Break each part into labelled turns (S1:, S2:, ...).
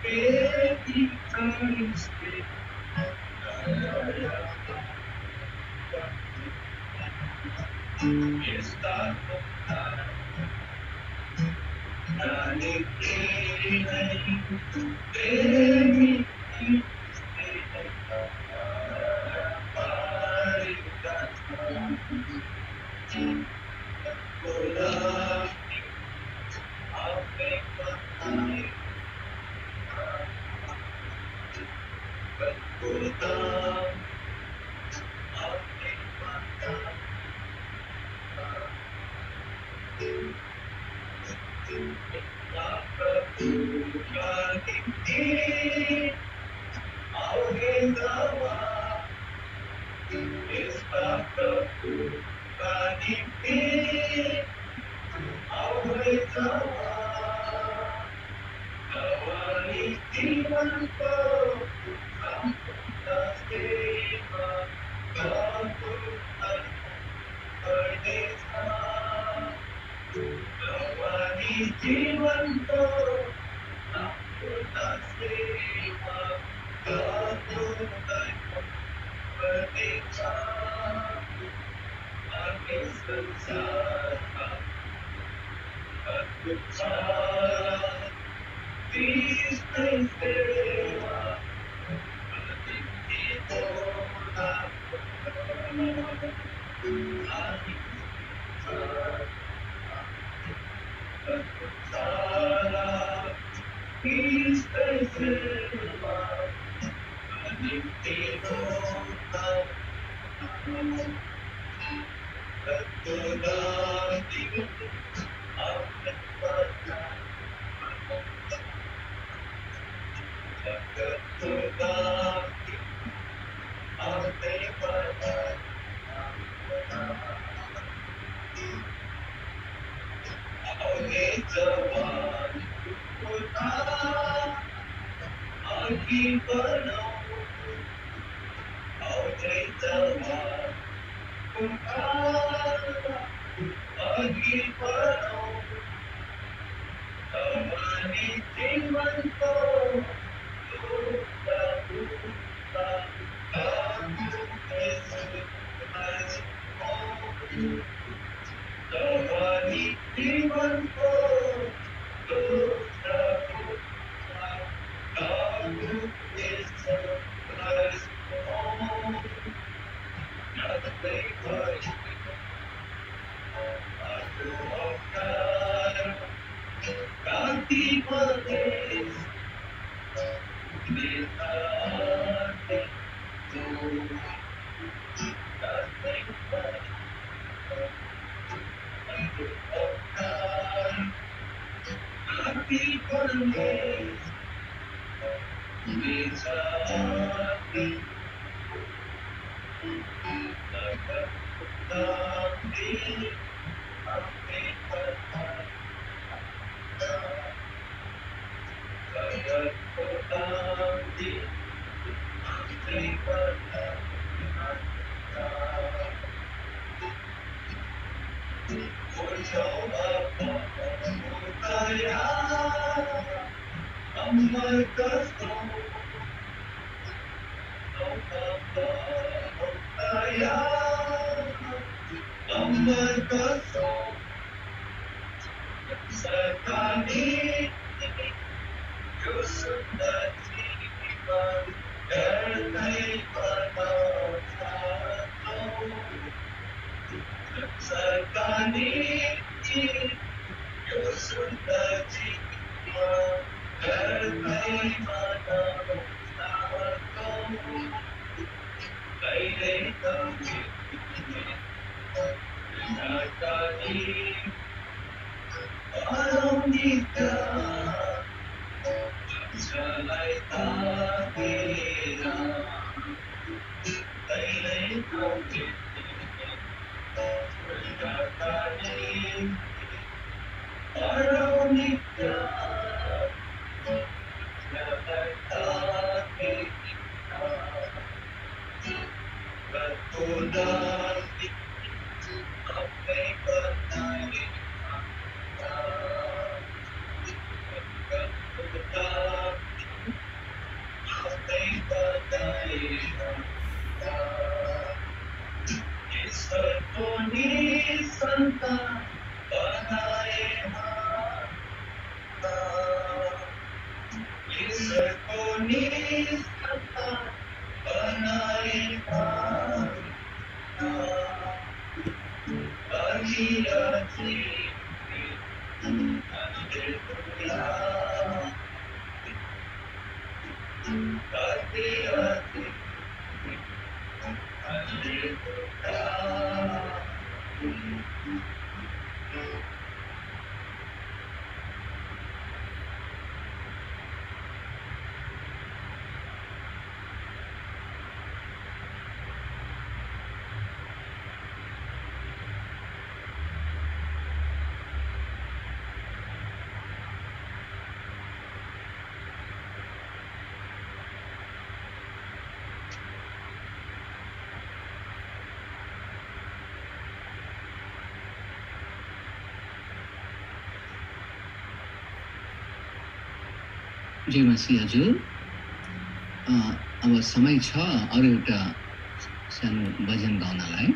S1: Baby, thirsty. Yes, that baby, these things
S2: जय मसीह हजुर। अब समय छ अरु एउटा सानो भजन गाउनलाई।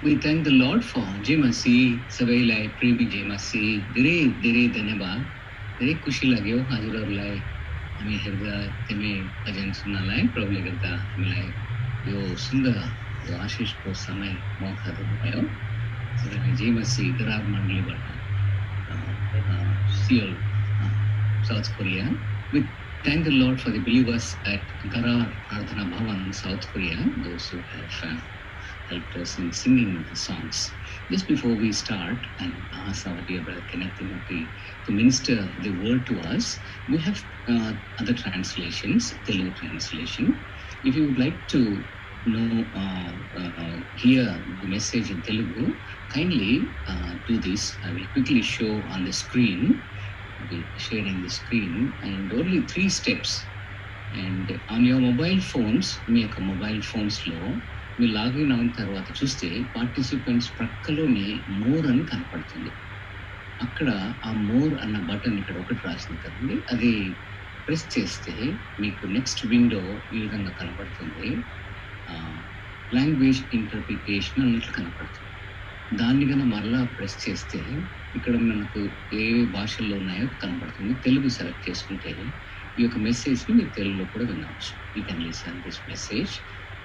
S2: We thank the Lord for जय मसीह सबैलाई प्रेमी जय मसीह धेरै धेरै धन्यवाद धेरै खुसी लाग्यो हजुरहरूलाई हामी हेर्दा तिमी भजन सुन्नलाई प्रभुले गर्दा हामीलाई यो सुन्दर यो आशिषको समय मौका दिनुभयो त्यसैले जय मसीह दरार मण्डलीबाट Seoul South Korea. We thank the Lord for the believers at Darar Ardhana Bhavan, South Korea, those who have helped us in singing the songs. Just before we start and ask our dear brother Kenneth Timothy to minister the word to us, we have other translations, Telugu translation. If you would like to know, hear the message in Telugu, kindly do this. I will quickly show on the screen. Sharing the screen and only 3 steps, and on your mobile phones make a mobile phones లో మీరు login అయిన తర్వాత చూస్తే participants ప్రక్కలోనే more అని కనపడుతుంది. అక్కడ ఆ more అన్న బటన్ ఇక్కడ ఒకటి రాసింది కదండి, అది ప్రెస్ చేస్తే మీకు నెక్స్ట్ విండో ఈ విధంగా కనపడుతుంది. లాంగ్వేజ్ ఇంటర్ప్రిటేషన్ అన్నట్లు కనపడుతుంది. దాన్ని కన్నా మరలా ప్రెస్ చేస్తే ఇక్కడ మనకు ఏ భాషల్లో ఉన్నాయో కనపడుతుంది. తెలుగు సెలెక్ట్ చేసుకుంటే ఈ యొక్క మెసేజ్ని మీరు తెలుగులో కూడా వినవచ్చు. You can listen this message.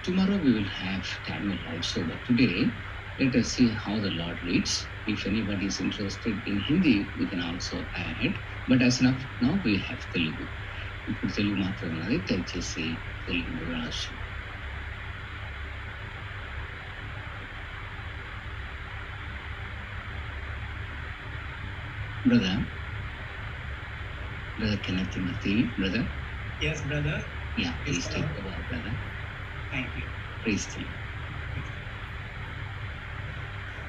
S2: Tomorrow we will have Tamil also, but today let us see how the Lord leads. If anybody is interested in Hindi, we can also add, but as of now we have Telugu. ఇప్పుడు తెలుగు మాత్రం ఉన్నది, దయచేసి తెలుగు వినవచ్చు. Brother Kenneth Timothy, brother.
S3: Yes, brother.
S2: Yeah, please take over, brother.
S3: Thank you.
S2: Praise the Lord.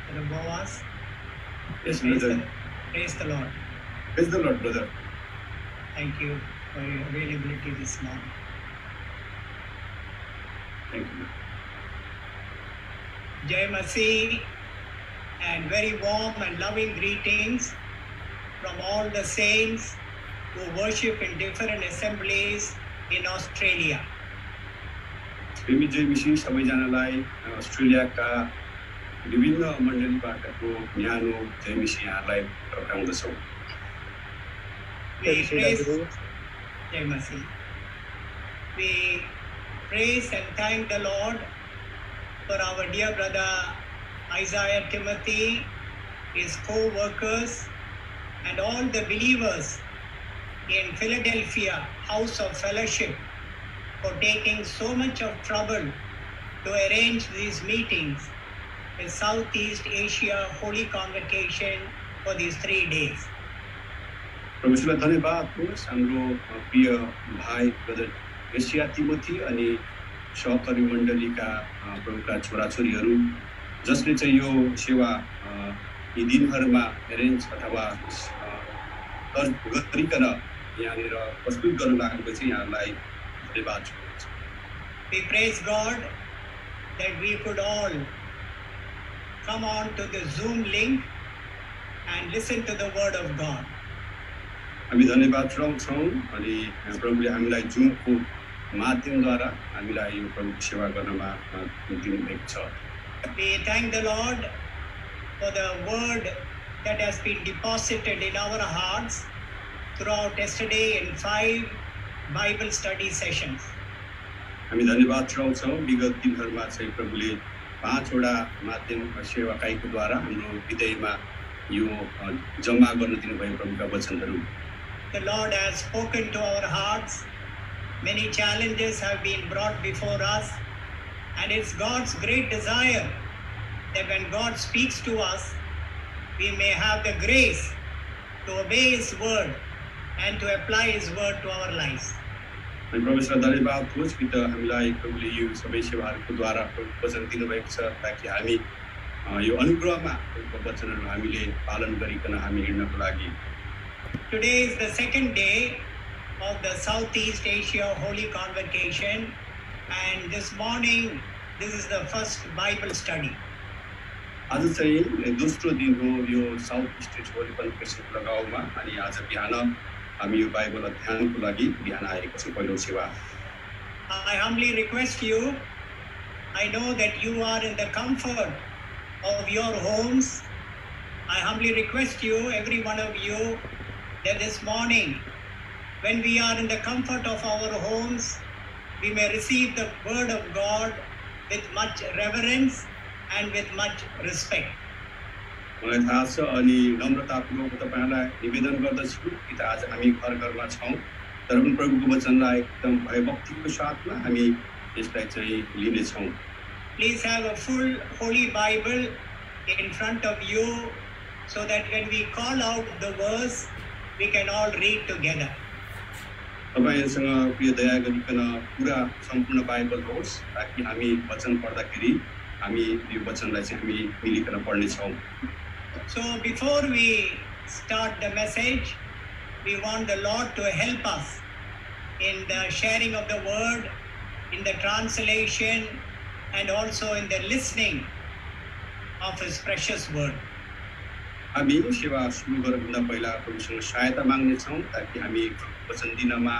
S3: Brother Boaz.
S4: Yes, brother.
S3: Praise the Lord.
S4: Praise the Lord, brother.
S3: Thank you for your availability this morning.
S4: Thank you.
S3: Jai Masih, and very warm and loving greetings from all the saints who worship in different assemblies in Australia.
S4: प्रेमी जय मिसी सबैजनालाई अस्ट्रेलियाका विभिन्न मण्डलीबाटको न्यानो जय मिसी यहाँलाई टक्राउँदछौँ।
S3: We praise Jai Masih. We praise and thank the Lord for our dear brother Isaiah Timothy, his co-workers, and all the believers in Philadelphia House of Fellowship for taking so much of trouble to arrange these meetings with Southeast Asia Holy Convocation for these 3 days.
S4: परमेश्वरलाई धन्यवाद होस्। हाम्रो प्रिय भाइ brother Asia Timothy अनि सहकर्मी मण्डलीका प्रमुखका छोराछोरीहरू जसले चाहिँ यो सेवा यी दिनहरूमा एरेन्ज अथवा गरिकन यहाँनिर प्रस्तुत गर्नु लागेको चाहिँ यहाँलाई धन्यवाद छ।
S3: We praise God that we could all come on to the Zoom link and listen to the word of God.
S4: हामी धन्यवाद चढाउँछौँ अनि प्रभुले हामीलाई जुमको माध्यमद्वारा हामीलाई यो प्रभुको सेवा गर्नमा दिनुभएको छ।
S3: We thank the Lord for the word that has been deposited in our hearts throughout yesterday in 5 Bible study sessions.
S4: हामी धन्यवाद चढाउँछौँ विगत दिनहरूमा चाहिँ प्रभुले 5 वटा माध्यम सेवाकाईको द्वारा हाम्रो हृदयमा यो जम्मा गर्न दिनुभयो प्रभुका वचनहरू।
S3: The Lord has spoken to our hearts. Many challenges have been brought before us, and it's God's great desire that when God speaks to us, we may have the grace to obey His word and to apply His word to our lives.
S4: अनि परमेश्वरलाई धन्यवाद होस् कि त हामीलाई प्रभुले यो सबै सेवाहरूको द्वारा वचन दिनुभएको छ ताकि हामी यो अनुग्रहमा वचनहरू हामीले पालन गरिकन हामी हिँड्नको लागि।
S3: Today is the second day of the Southeast Asia Holy Convocation, and this morning this is the first Bible study.
S4: आज चाहिँ दोस्रो दिन हो यो साउथ इस्ट एसिया होली कन्भोकेसनको लगाउमा अनि आज बिहान हामी यो बाइबल अध्ययनको लागि बिहान आएको छौँ पहिलो सेवा।
S3: I humbly request you, I know that you are in the comfort of your homes. I humbly request you, every one of you, that this morning, when we are in the comfort of our homes, we may receive the word of God with much reverence and with much respect.
S4: मलाई थाहा छ अनि नम्रतापूर्वक तपाईहरुलाई निवेदन गर्दछु कि त आज हामी घर-घरमा छौं तर पनि प्रभुको वचनलाई एकदम भयभक्तिको साथमा हामी यसलाई चाहिँ लिने छौं।
S3: Please have a full Holy Bible in front of you so that when we call out the verse, we can all read together.
S4: तपाईहरुसँग प्रिय दया गरिकन पूरा सम्पूर्ण बाइबल होस् ताकि हामी वचन पढ्दाखेरि हामी यो वचनलाई चाहिँ हामी मिलिकन पढ्ने छौं।
S3: So before we start the message, we want the Lord to help us in the sharing of the word, in the translation, and also in the listening of His precious word.
S4: हामी सेवा सुरु गर्नुभन्दा पहिला प्रभुसँग सहायता माग्ने छौं ताकि हामी वचन दिनमा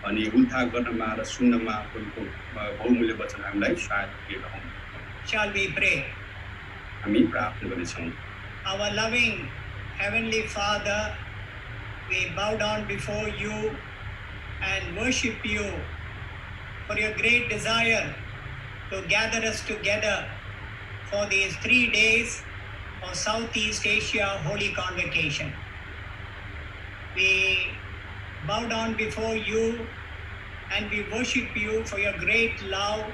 S4: अनि उल्था गर्नमा र सुन्नमा प्रभुको बहुमूल्य वचन हामीलाई सहायता दिएको हौं।
S3: Shall we pray?
S4: हामी प्रार्थना गर्ने छौं।
S3: Our loving Heavenly Father, we bow down before you and worship you for your great desire to gather us together for these 3 days of Southeast Asia Holy Convocation. We bow down before you and we worship you for your great love,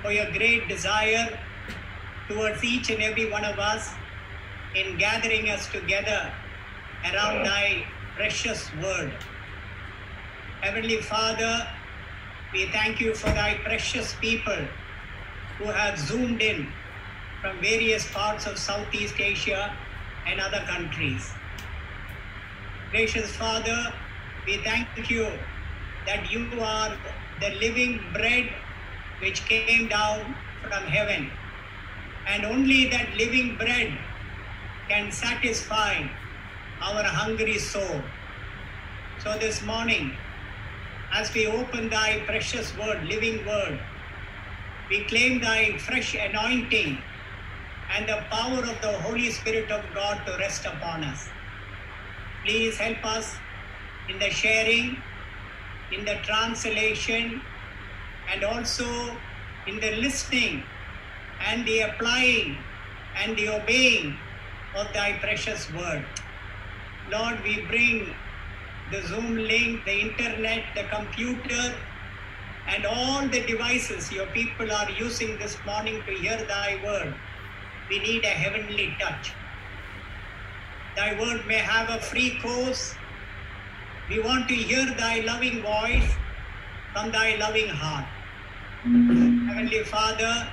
S3: for your great desire towards each and every one of us in gathering us together around thy precious word. Heavenly Father, we thank you for thy precious people who have zoomed in from various parts of Southeast Asia and other countries. Gracious Father, we thank you that you are the living bread which came down from heaven. and only that living bread can satisfy our hungry soul. So this morning, as we open thy precious word, living word, we claim thy fresh anointing and the power of the Holy Spirit of God to rest upon us. Please help us in the sharing, in the translation, and also in the listening and the applying and the obeying of thy precious word. Lord, we bring the Zoom link, the internet, the computer, and all the devices your people are using this morning to hear thy word. We need a heavenly touch. Thy word may have a free course. We want to hear thy loving voice from thy loving heart. Heavenly Father,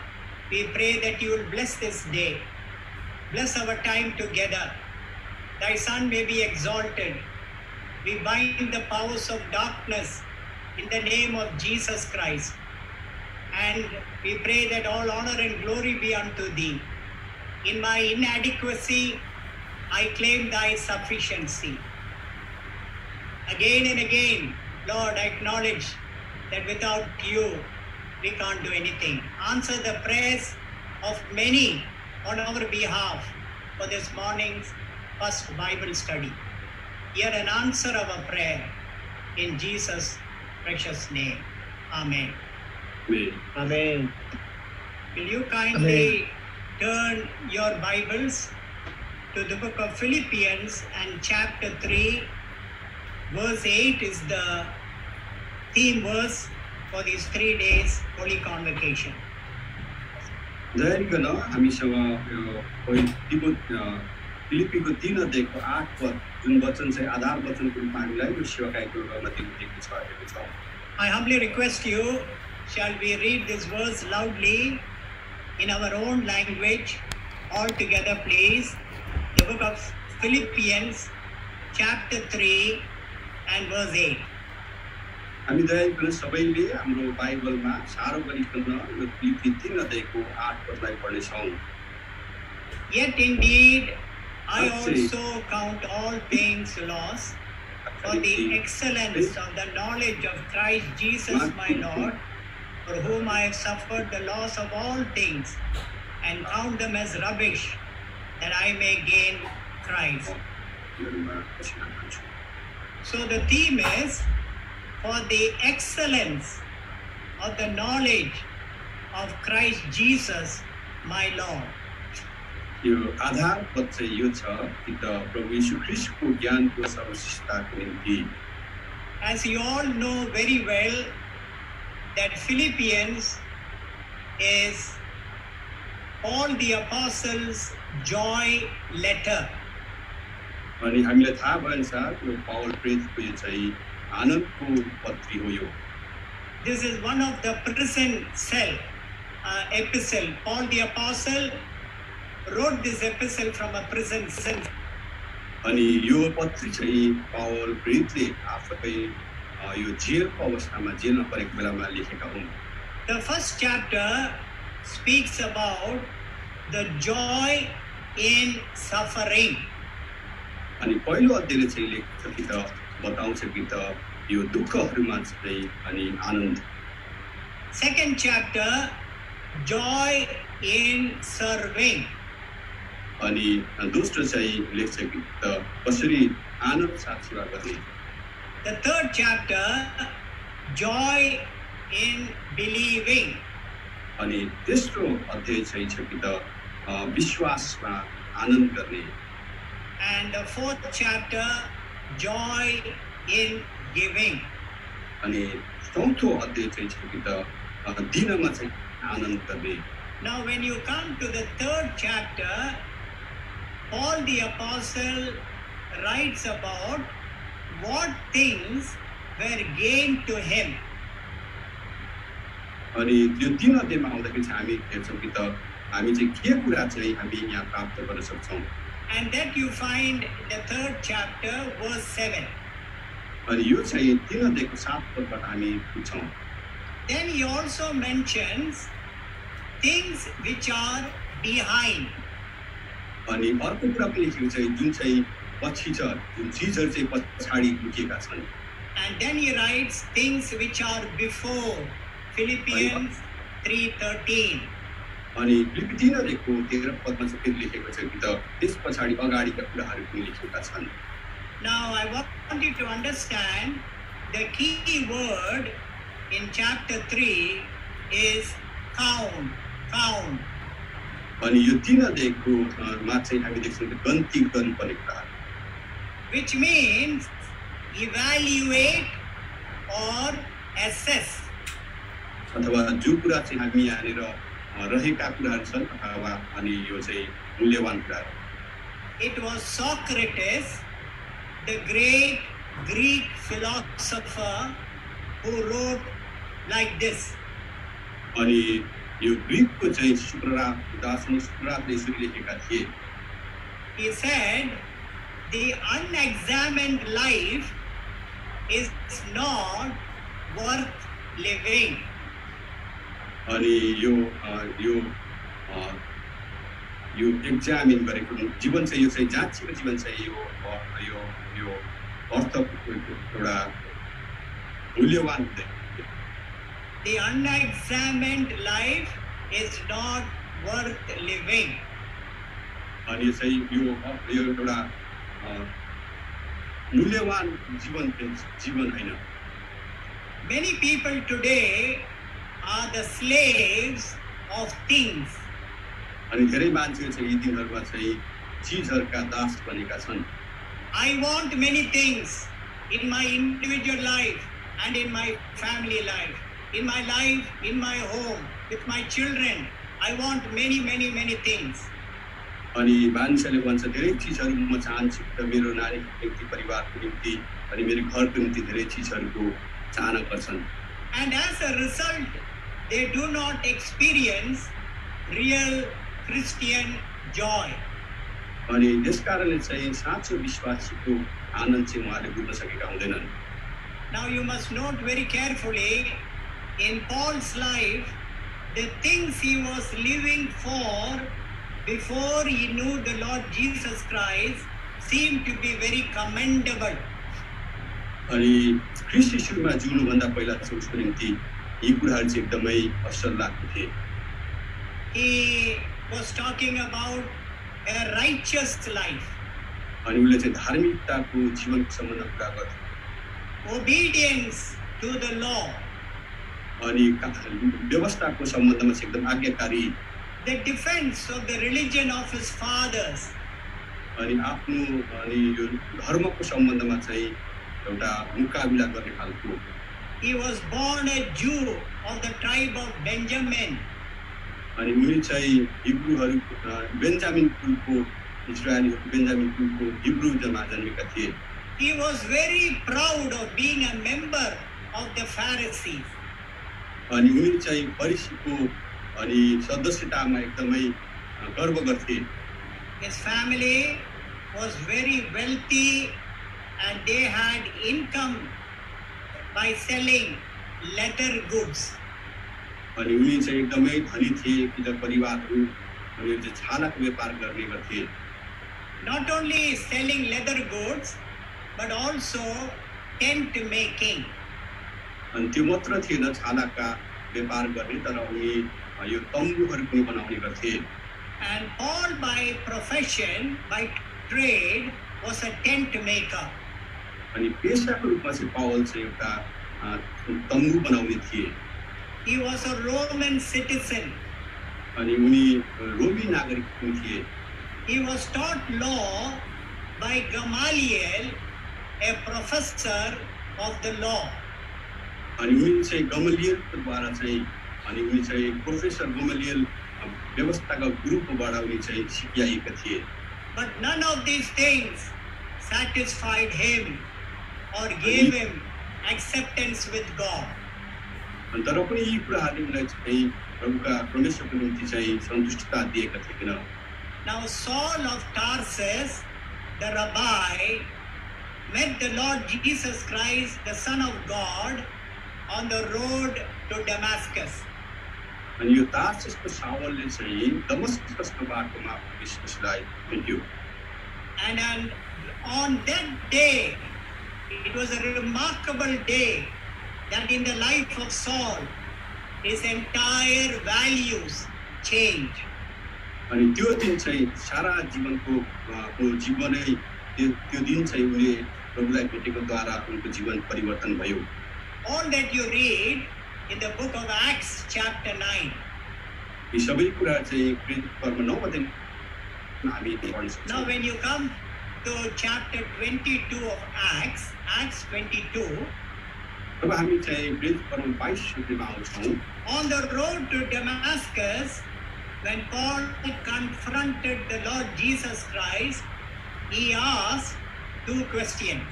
S3: we pray that you will bless this day. Bless our time together. Thy Son may be exalted. We bind the powers of darkness in the name of Jesus Christ. And we pray that all honor and glory be unto thee. In my inadequacy, I claim thy sufficiency. Again and again, Lord, I acknowledge that without you, we can't do anything. Answer the prayers of many on our behalf for this morning's first Bible study. Hear an answer of a prayer in Jesus' precious name. Amen.
S4: Amen.
S3: Amen. Will you kindly turn your Bibles to the book of Philippians and chapter 3, verse 8 is the theme verse for these 3 days Holy Convocation.
S4: दयारिकन हामीसँग यो फिलिप्पीको 3 अध्यायको 8 पद जुन वचन चाहिँ आधार वचनको रूपमा हामीलाई यो सेवाकाईको गर्न दिएको छ।
S3: I humbly request you, shall we read this verse loudly in our own language all together, please? The book of Philippians, chapter 3 and verse 8.
S4: हामी दयारिकन सबैले हाम्रो बाइबलमा सारो गरिकन यो फिलिप्पी 3 अध्यायको 8 पदलाई पढ्नेछौँ।
S3: Yet indeed, I also count all things loss for the excellence of the knowledge of Christ Jesus my Lord, for whom I have suffered the loss of all things, and count them as rubbish, that I may gain Christ. So the theme is, for the excellence of the knowledge of Christ Jesus my Lord.
S4: यो आधार पद चाहिँ यो छ कि त प्रभु येशू ख्रीष्टको ज्ञानको सर्वश्रेष्ठताको निम्ति।
S3: As you all know very well, that Philippians is Paul the Apostle's joy letter.
S4: अनि हामीलाई थाहा भएअनुसार यो पावल प्रेरितको यो चाहिँ आनन्दको पत्री हो यो।
S3: This is one of the prison cell epistle. Paul the Apostle wrote this epistle from a prison cell.
S4: अनि यो पत्री चाहिँ पावल प्रेरितले आफै यो जेलको अवस्थामा जेलमा परेको बेलामा लेखेका हुन्।
S3: The first chapter speaks about the joy in suffering.
S4: अनि पहिलो अध्यायले चाहिँ लेख्छ कि त बताउँछ कि त यो दुःखहरुमा चाहिँ अनि आनन्द।
S3: Second chapter, joy in serving.
S4: अनि दोस्रो चाहिँ लेख्छ कि त कसरी आनन्द साथ सेवा गर्ने।
S3: The third chapter, joy in believing.
S4: अनि तेस्रो अध्याय चाहिँ छ कि त विश्वासमा आनन्द गर्ने।
S3: And the fourth chapter, joy in giving.
S4: अनि चौथो अध्याय चाहिँ छ कि त दिनमा चाहिँ आनन्द गर्ने।
S3: Now when you come to the third chapter, Paul the Apostle writes about what things were gained to him.
S4: अनि त्यो 3 अध्यायमा आउँदाखेरि चाहिँ हामी हेर्छौँ कि त हामी चाहिँ के कुरा चाहिँ हामी यहाँ प्राप्त गर्न सक्छौँ।
S3: And that you find the third chapter, verse 7.
S4: अनि यो चाहिँ 3 अध्यायको 7 पदबाट हामी बुझ्छौँ।
S3: Then he also mentions things which are behind.
S4: अनि अर्को कुरा पनि लेखेको छ जुन चाहिँ पछि छ जुन चिजहरू चाहिँ पछाडि लुकेका छन्.
S3: And then he writes things which are before. Philippians 3:13.
S4: अनि फिलिप्पी 3:13 पदमा चाहिँ फेरि लेखेको छ कि त त्यस पछाडि अगाडिका कुराहरू पनि लेखेका छन्.
S3: Now I want you to understand the key word in chapter 3 is count. Count.
S4: अनि यो 3:13 मा चाहिँ हामी देख्छौँ गन्ती गर्नुपर्ने कुराहरू.
S3: Which means evaluate or assess.
S4: अथवा जो कुरा चाहिँ हामी यहाँनिर रहेका कुराहरू छन् अथवा अनि यो चाहिँ मूल्यवान कुराहरू.
S3: It was Socrates, the great Greek philosopher, who wrote like this.
S4: अनि यो ग्रीकको चाहिँ सुक्रात दार्शनिक सुक्रातले यसरी लेखेका थिए.
S3: He said, the unexamined life is not worth living.
S4: अनि यो एक्जामिन गरेको जीवन चाहिँ यो चाहिँ जाँचेको जीवन चाहिँ यो अर्थको एउटा मूल्यवान हुँदैन.
S3: The unexamined life is not worth living.
S4: अनि चाहिँ यो एउटा मूल्यवान जीवन हैन.
S3: Many people today are the slaves of things.
S4: अनि धेरै मान्छेहरू चाहिँ यी दिनहरुमा चाहिँ चीजहरुका दास बनेका छन्.
S3: I want many things in my individual life and in my family life. In my life, in my home, with my children, I want many things.
S4: अनि मान्छेले भन्छ धेरै चीजहरु म चाहन्छु त मेरो नारीको निम्ति परिवारको निम्ति अनि मेरो घरको निम्ति धेरै चीजहरुको चाहना गर्छन्.
S3: And as a result, they do not experience real Christian joy.
S4: अनि त्यसकारणले चाहिँ साँचो विश्वासीको आनन्द चाहिँ उहाँले बुझ्न सकेका हुँदैनन्.
S3: Now you must note very carefully, in Paul's life, the things he was living for before he knew the Lord Jesus Christ seemed to be very commendable.
S4: अनि ख्रीष्ट यीशुमा जिउनु भन्दा पहिला चाहिँ उसको निम्ति यी कुराहरू चाहिँ एकदमै असल लाग्थे थिए.
S3: He was talking about a righteous life.
S4: अनि उले चाहिँ धार्मिकताको जीवनको सम्बन्धमा कुरा गर्थे.
S3: Obedience to the law.
S4: अनि व्यवस्थाको सम्बन्धमा चाहिँ एकदम आज्ञाकारी.
S3: The defense of the religion of his fathers.
S4: अनि आफ्नो अनि यो धर्मको सम्बन्धमा चाहिँ एउटा मुकाबिला गर्ने खालको.
S3: He was born a Jew of the tribe of Benjamin.
S4: अनि उनी चाहिँ हिब्रूहरु बेन्जामिन कुलको इस्राएलीहरु बेन्जामिन कुलको हिब्रू जन्मेका थिए.
S3: He was very proud of being a member of the Pharisees.
S4: अनि उनी चाहिँ फरिसीको अनि सदस्यतामा एकदमै गर्व गर्थे.
S3: His family was very wealthy and they had income by selling leather goods.
S4: अनि उनी चाहिँ एकदमै धनी थिए कि त परिवारहरु अनि चाहिँ छालाको व्यापार गर्ने गर्थे.
S3: Not only selling leather goods but also tent making.
S4: अनि त्यो मात्र थिएन छालाका व्यापार गर्ने तर उनी यो तम्बुहरु पनि बनाउने गर्थे.
S3: And Paul by profession, by trade, was a tent maker.
S4: अनि पेशाको रूपमा चाहिँ पावल चाहिँ एउटा तम्बु बनाउने थिए.
S3: He was a Roman citizen.
S4: अनि उनी रोमी नागरिक पनि थिए.
S3: He was taught law by Gamaliel, a professor of the law.
S4: अनि उनी चाहिँ गमलियलको द्वारा चाहिँ अनि उनी चाहिँ प्रोफेसर गमलियल व्यवस्थाका गुरुकोबाट उनी चाहिँ सिकाइएका थिए.
S3: But none of these things satisfied him or gave him acceptance with God.
S4: अनि तर पनि यी कुराहरूले उनलाई चाहिँ प्रभुका परमेश्वरको निम्ति चाहिँ सन्तुष्टता दिएका थिएन.
S3: Now Saul of Tarsus, the rabbi, met the Lord Jesus Christ, the Son of God, on the road to Damascus.
S4: अनि यो तार्सुसको सावलले चाहिँ दमस्कसको बाटोमा विश्वासलाई भेट्यो
S3: And on that day, it was a remarkable day that in the life of Saul, his entire values changed.
S4: अनि त्यो दिन चाहिँ सारा जीवनको को जीवनै त्यो दिन चाहिँ उनले प्रभुलाई भेटेको द्वारा उनको जीवन परिवर्तन भयो
S3: All that you read in the book of Acts chapter 9.
S4: यी सबै कुरा चाहिँ प्रेरित कर्म 9 मा हामी पढ्न सक्छौँ
S3: Now when you come to chapter 22 of Acts, Acts 22,
S4: अब हामी चाहिँ प्रेरित कर्म 22 मा आउँछौँ
S3: on the road to Damascus, when Paul confronted the Lord Jesus Christ, he asked 2 questions.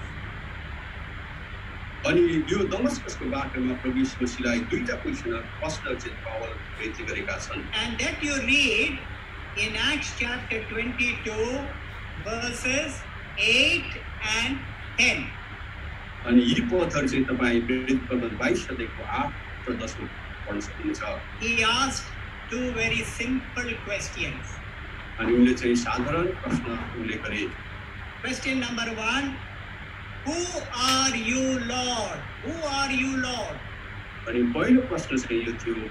S4: अनि यो दमस्कसको बाटोमा प्रभु यीशु मसीहलाई दुईटा प्रश्न चाहिँ पावल बेनती गरेका छन्
S3: And that you read in Acts chapter 22, verses 8 and 10.
S4: अनि यी पदहरू चाहिँ तपाईँ प्रेरित कर्म 22 अध्यायको 8 र 10 मा पढ्न सक्नुहुन्छ
S3: He asked 2 very simple questions.
S4: अनि उनले चाहिँ साधारण प्रश्न उनले गरे
S3: Question number 1, who are you, Lord? Who are you, Lord?
S4: अनि पहिलो प्रश्न चाहिँ यो थियो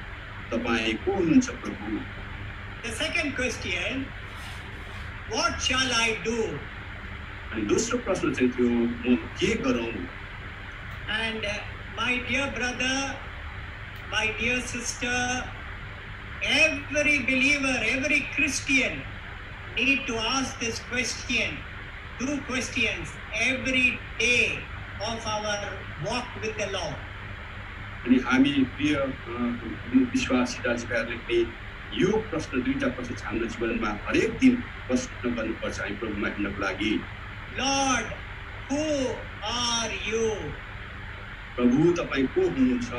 S4: तपाईँ को हुनुहुन्छ प्रभु
S3: The second question, what shall I do?
S4: अनि दोस्रो प्रश्न चाहिँ थियो म के गरौँ
S3: And my dear brother, my dear sister, every believer, every Christian need to ask this question, 2 questions every day of our walk with the Lord.
S4: अनि हामी प्रिय विश्वासी दाजुभाइहरूले पनि यो प्रश्न दुईटा प्रश्न चाहिँ हाम्रो जीवनमा हरेक दिन प्रश्न गर्नुपर्छ हामी प्रभुमा हिँड्नको लागि
S3: Lord, who are you?
S4: प्रभु तपाईँ को हुनुहुन्छ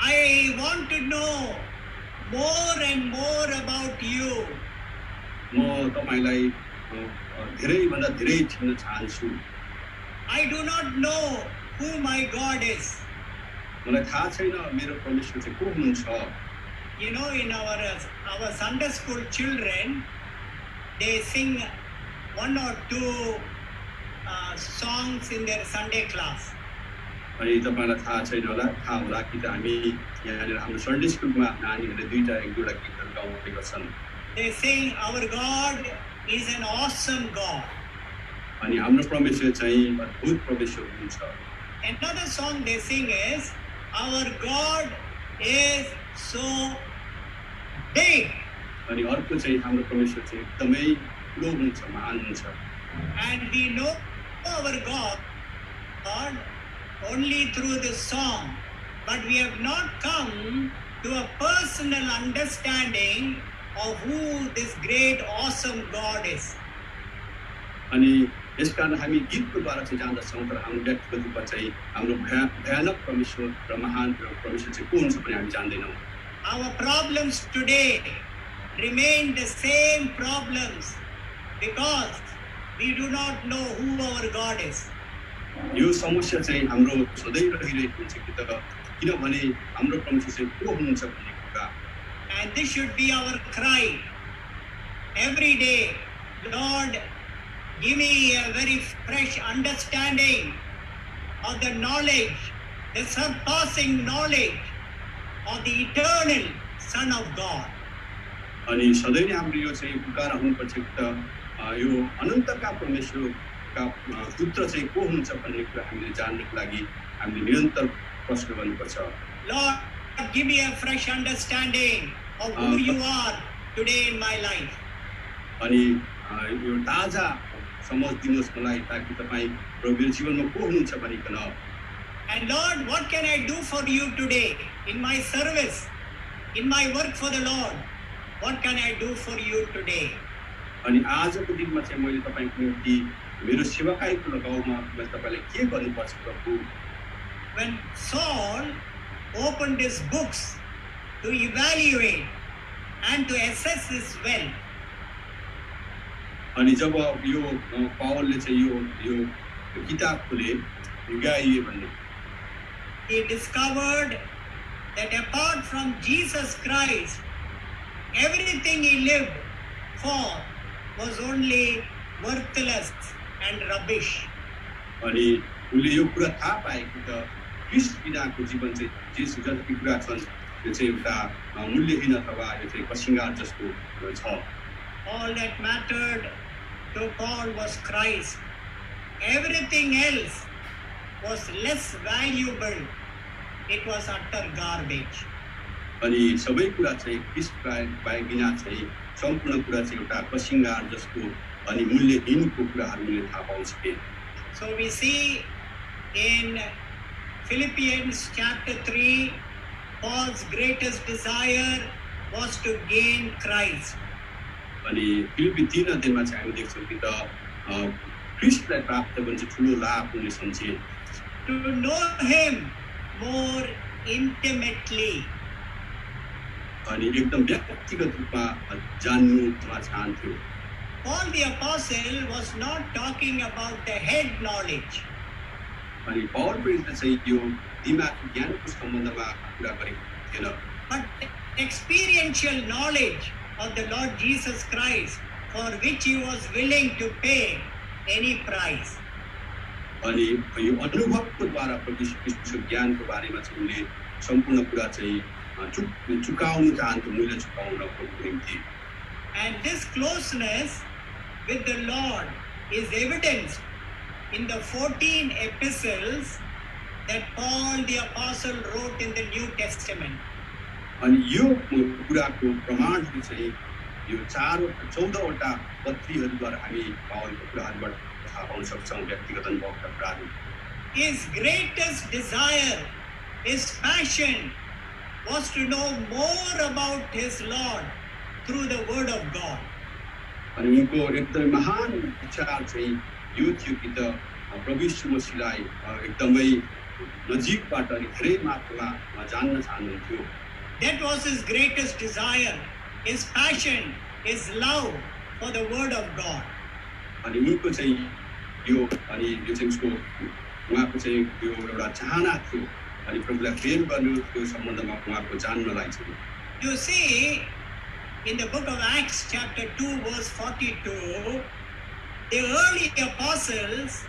S3: I want to know more and more about you.
S4: म तपाईलाई धेरैभन्दा धेरै चिन्न चाहन्छु
S3: I do not know who my God is.
S4: मलाई थाहा छैन मेरो परमेश्वर चाहिँ को हुनुहुन्छ
S3: You know, in our Sunday school children, they sing 1 or 2 songs in their Sunday class.
S4: अनि तपाईलाई थाहा होला कि त हामी यहाँनिर हाम्रो सन्डे स्कुलमा नानीहरूले दुईटा एक दुईटा गीतहरू गाउने गर्छन्
S3: They sing, our God is an awesome God.
S4: अनि हाम्रो परमेश्वर चाहिँ अद्भुत परमेश्वर हुनुहुन्छ
S3: Another song they sing is, our God is so big.
S4: अनि अर्को चाहिँ हाम्रो परमेश्वर चाहिँ एकदमै ठुलो हुनुहुन्छ महान हुनुहुन्छ
S3: And we know our God only through the song, but we have not come to a personal understanding of who this great awesome God is.
S4: अनि यसकारण हामी गीतको द्वारा चाहिँ जान्दछौँ तर हाम्रो व्यक्तिगत रूपमा चाहिँ हाम्रो भयानक परमेश्वर र महान परमेश्वर चाहिँ को हुन्छ भने हामी जान्दैनौँ
S3: Our problems today remain the same problems because we do not know who our God is.
S4: यो समस्या चाहिँ हाम्रो सधैँ रहिरहेको हुन्छ कि त किनभने हाम्रो परमेश्वर चाहिँ को हुनुहुन्छ भन्ने कुरा
S3: And this should be our cry every day. Lord, give me a very fresh understanding of the knowledge, the surpassing knowledge of the eternal Son of God.
S4: अनि सधैँ नै हाम्रो यो चाहिँ पुकार हुनुपर्छ कि त यो अनन्तका परमेश्वरका पुत्र चाहिँ को हुनुहुन्छ भन्ने कुरा हामीले जान्नको लागि हामीले निरन्तर प्रश्न गर्नुपर्छ
S3: Lord, give me a fresh understanding of who you are today in my life.
S4: अनि यो ताजा समझ दिनुहोस् मलाई ताकि तपाईँ प्रभु जीवनमा को हुनुहुन्छ भनिकन
S3: And Lord, what can I do for you today in my service, in my work for the Lord? What can I do for you today?
S4: अनि आजको दिनमा चाहिँ मैले तपाईको निम्ति मेरो सेवाकाईको लगाउमा मैले तपाईलाई के गर्नुपर्छ प्रभु
S3: When Saul opened his books to evaluate and to assess his wealth,
S4: अनि जब यो पावलले चाहिँ यो किताब खोले युगाइए भन्ने
S3: he discovered that apart from Jesus Christ, everything he lived for was only worthless and rubbish.
S4: अनि उनले यो कुरा थाहा पाएको त ख्रीष्ट बिनाको जीवन चाहिँ जे जति कुरा छन् यो चाहिँ एउटा मूल्यहीन अथवा यो चाहिँ कसिङ्गार जस्तो छ.
S3: All that mattered to Paul was Christ. Everything else was less valuable. It was utter garbage.
S4: अनि सबै कुरा चाहिँ ख्रीष्ट बाहेक बिना चाहिँ सम्पूर्ण कुरा चाहिँ एउटा कसिङ्गार जस्तो अनि मूल्यहीनको कुराहरूले थाहा पाउँछ.
S3: So we see in Philippians chapter 3, Paul's greatest desire was to gain Christ.
S4: अनि फिलिप्पी 3 अध्यायमा चाहिँ हामी देख्छौँ कि त ख्रीष्टलाई प्राप्त गर्न चाहिँ ठुलो लाभ उनले सम्झे.
S3: To know him more intimately.
S4: अनि एकदम व्यक्तिगत रूपमा जान्नु उहाँ चाहन्थ्यो.
S3: Paul the Apostle was not talking about the head knowledge.
S4: अनि पौल पनि चाहिँ यो दिमागको ज्ञानको सम्बन्धमा कुरा गरेको थिएन.
S3: But experiential knowledge of the Lord Jesus Christ, for which he was willing to pay any price.
S4: अनि यो अनुभवको द्वारा प्रभु यीशुको ज्ञानको बारेमा चाहिँ उनले सम्पूर्ण कुरा चाहिँ चुकाउन चाहन्थ्यो, मूल्य चुकाउनको निम्ति.
S3: And this closeness with the Lord is evidenced in the 14 epistles that Paul the Apostle wrote in the New Testament.
S4: अनि यो कुराको प्रमाणहरू चाहिँ यो 14वटा पत्रीहरूद्वारा हामी पाउलको कुराहरूबाट थाहा पाउन सक्छौँ, व्यक्तिगत अनुभवका कुराहरू.
S3: His greatest desire, his passion was to know more about his Lord through the word of God.
S4: अनि उनको एकदमै महान विचार चाहिँ यो थियो कि त प्रभु यीशु मसीहलाई एकदमै नजिकबाट अनि धेरै मात्रामा जान्न चाहनुहुन्थ्यो.
S3: That was his greatest desire, his passion, his love for the word of God.
S4: अनि उनको चाहिँ यो अनि यो चाहिँ उसको उहाँको चाहिँ यो एउटा चाहना थियो अनि प्रभुलाई प्रेम गर्नु त्यो सम्बन्धमा उहाँको जान्नलाई चाहिँ.
S3: You see, in the book of Acts chapter 2 verse 42, the early apostles,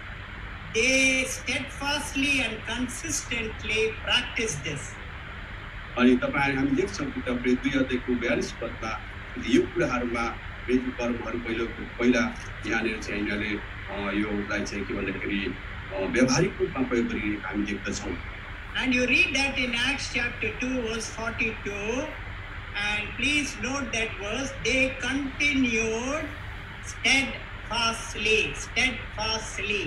S3: they steadfastly and consistently practiced this.
S4: अनि तपाईहरु हामी देख्छौँ कि तपाईँ 2 अध्यायको 42 पदमा यो कुराहरुमा वेद कर्महरु पहिला यहाँनिर चाहिँ यिनीहरूले योलाई चाहिँ के भन्दाखेरि व्यावहारिक रूपमा प्रयोग गरिरहेको हामी देख्दछौँ.
S3: And you read that in Acts chapter 2 verse 42, and please note that verse, they continued steadfastly.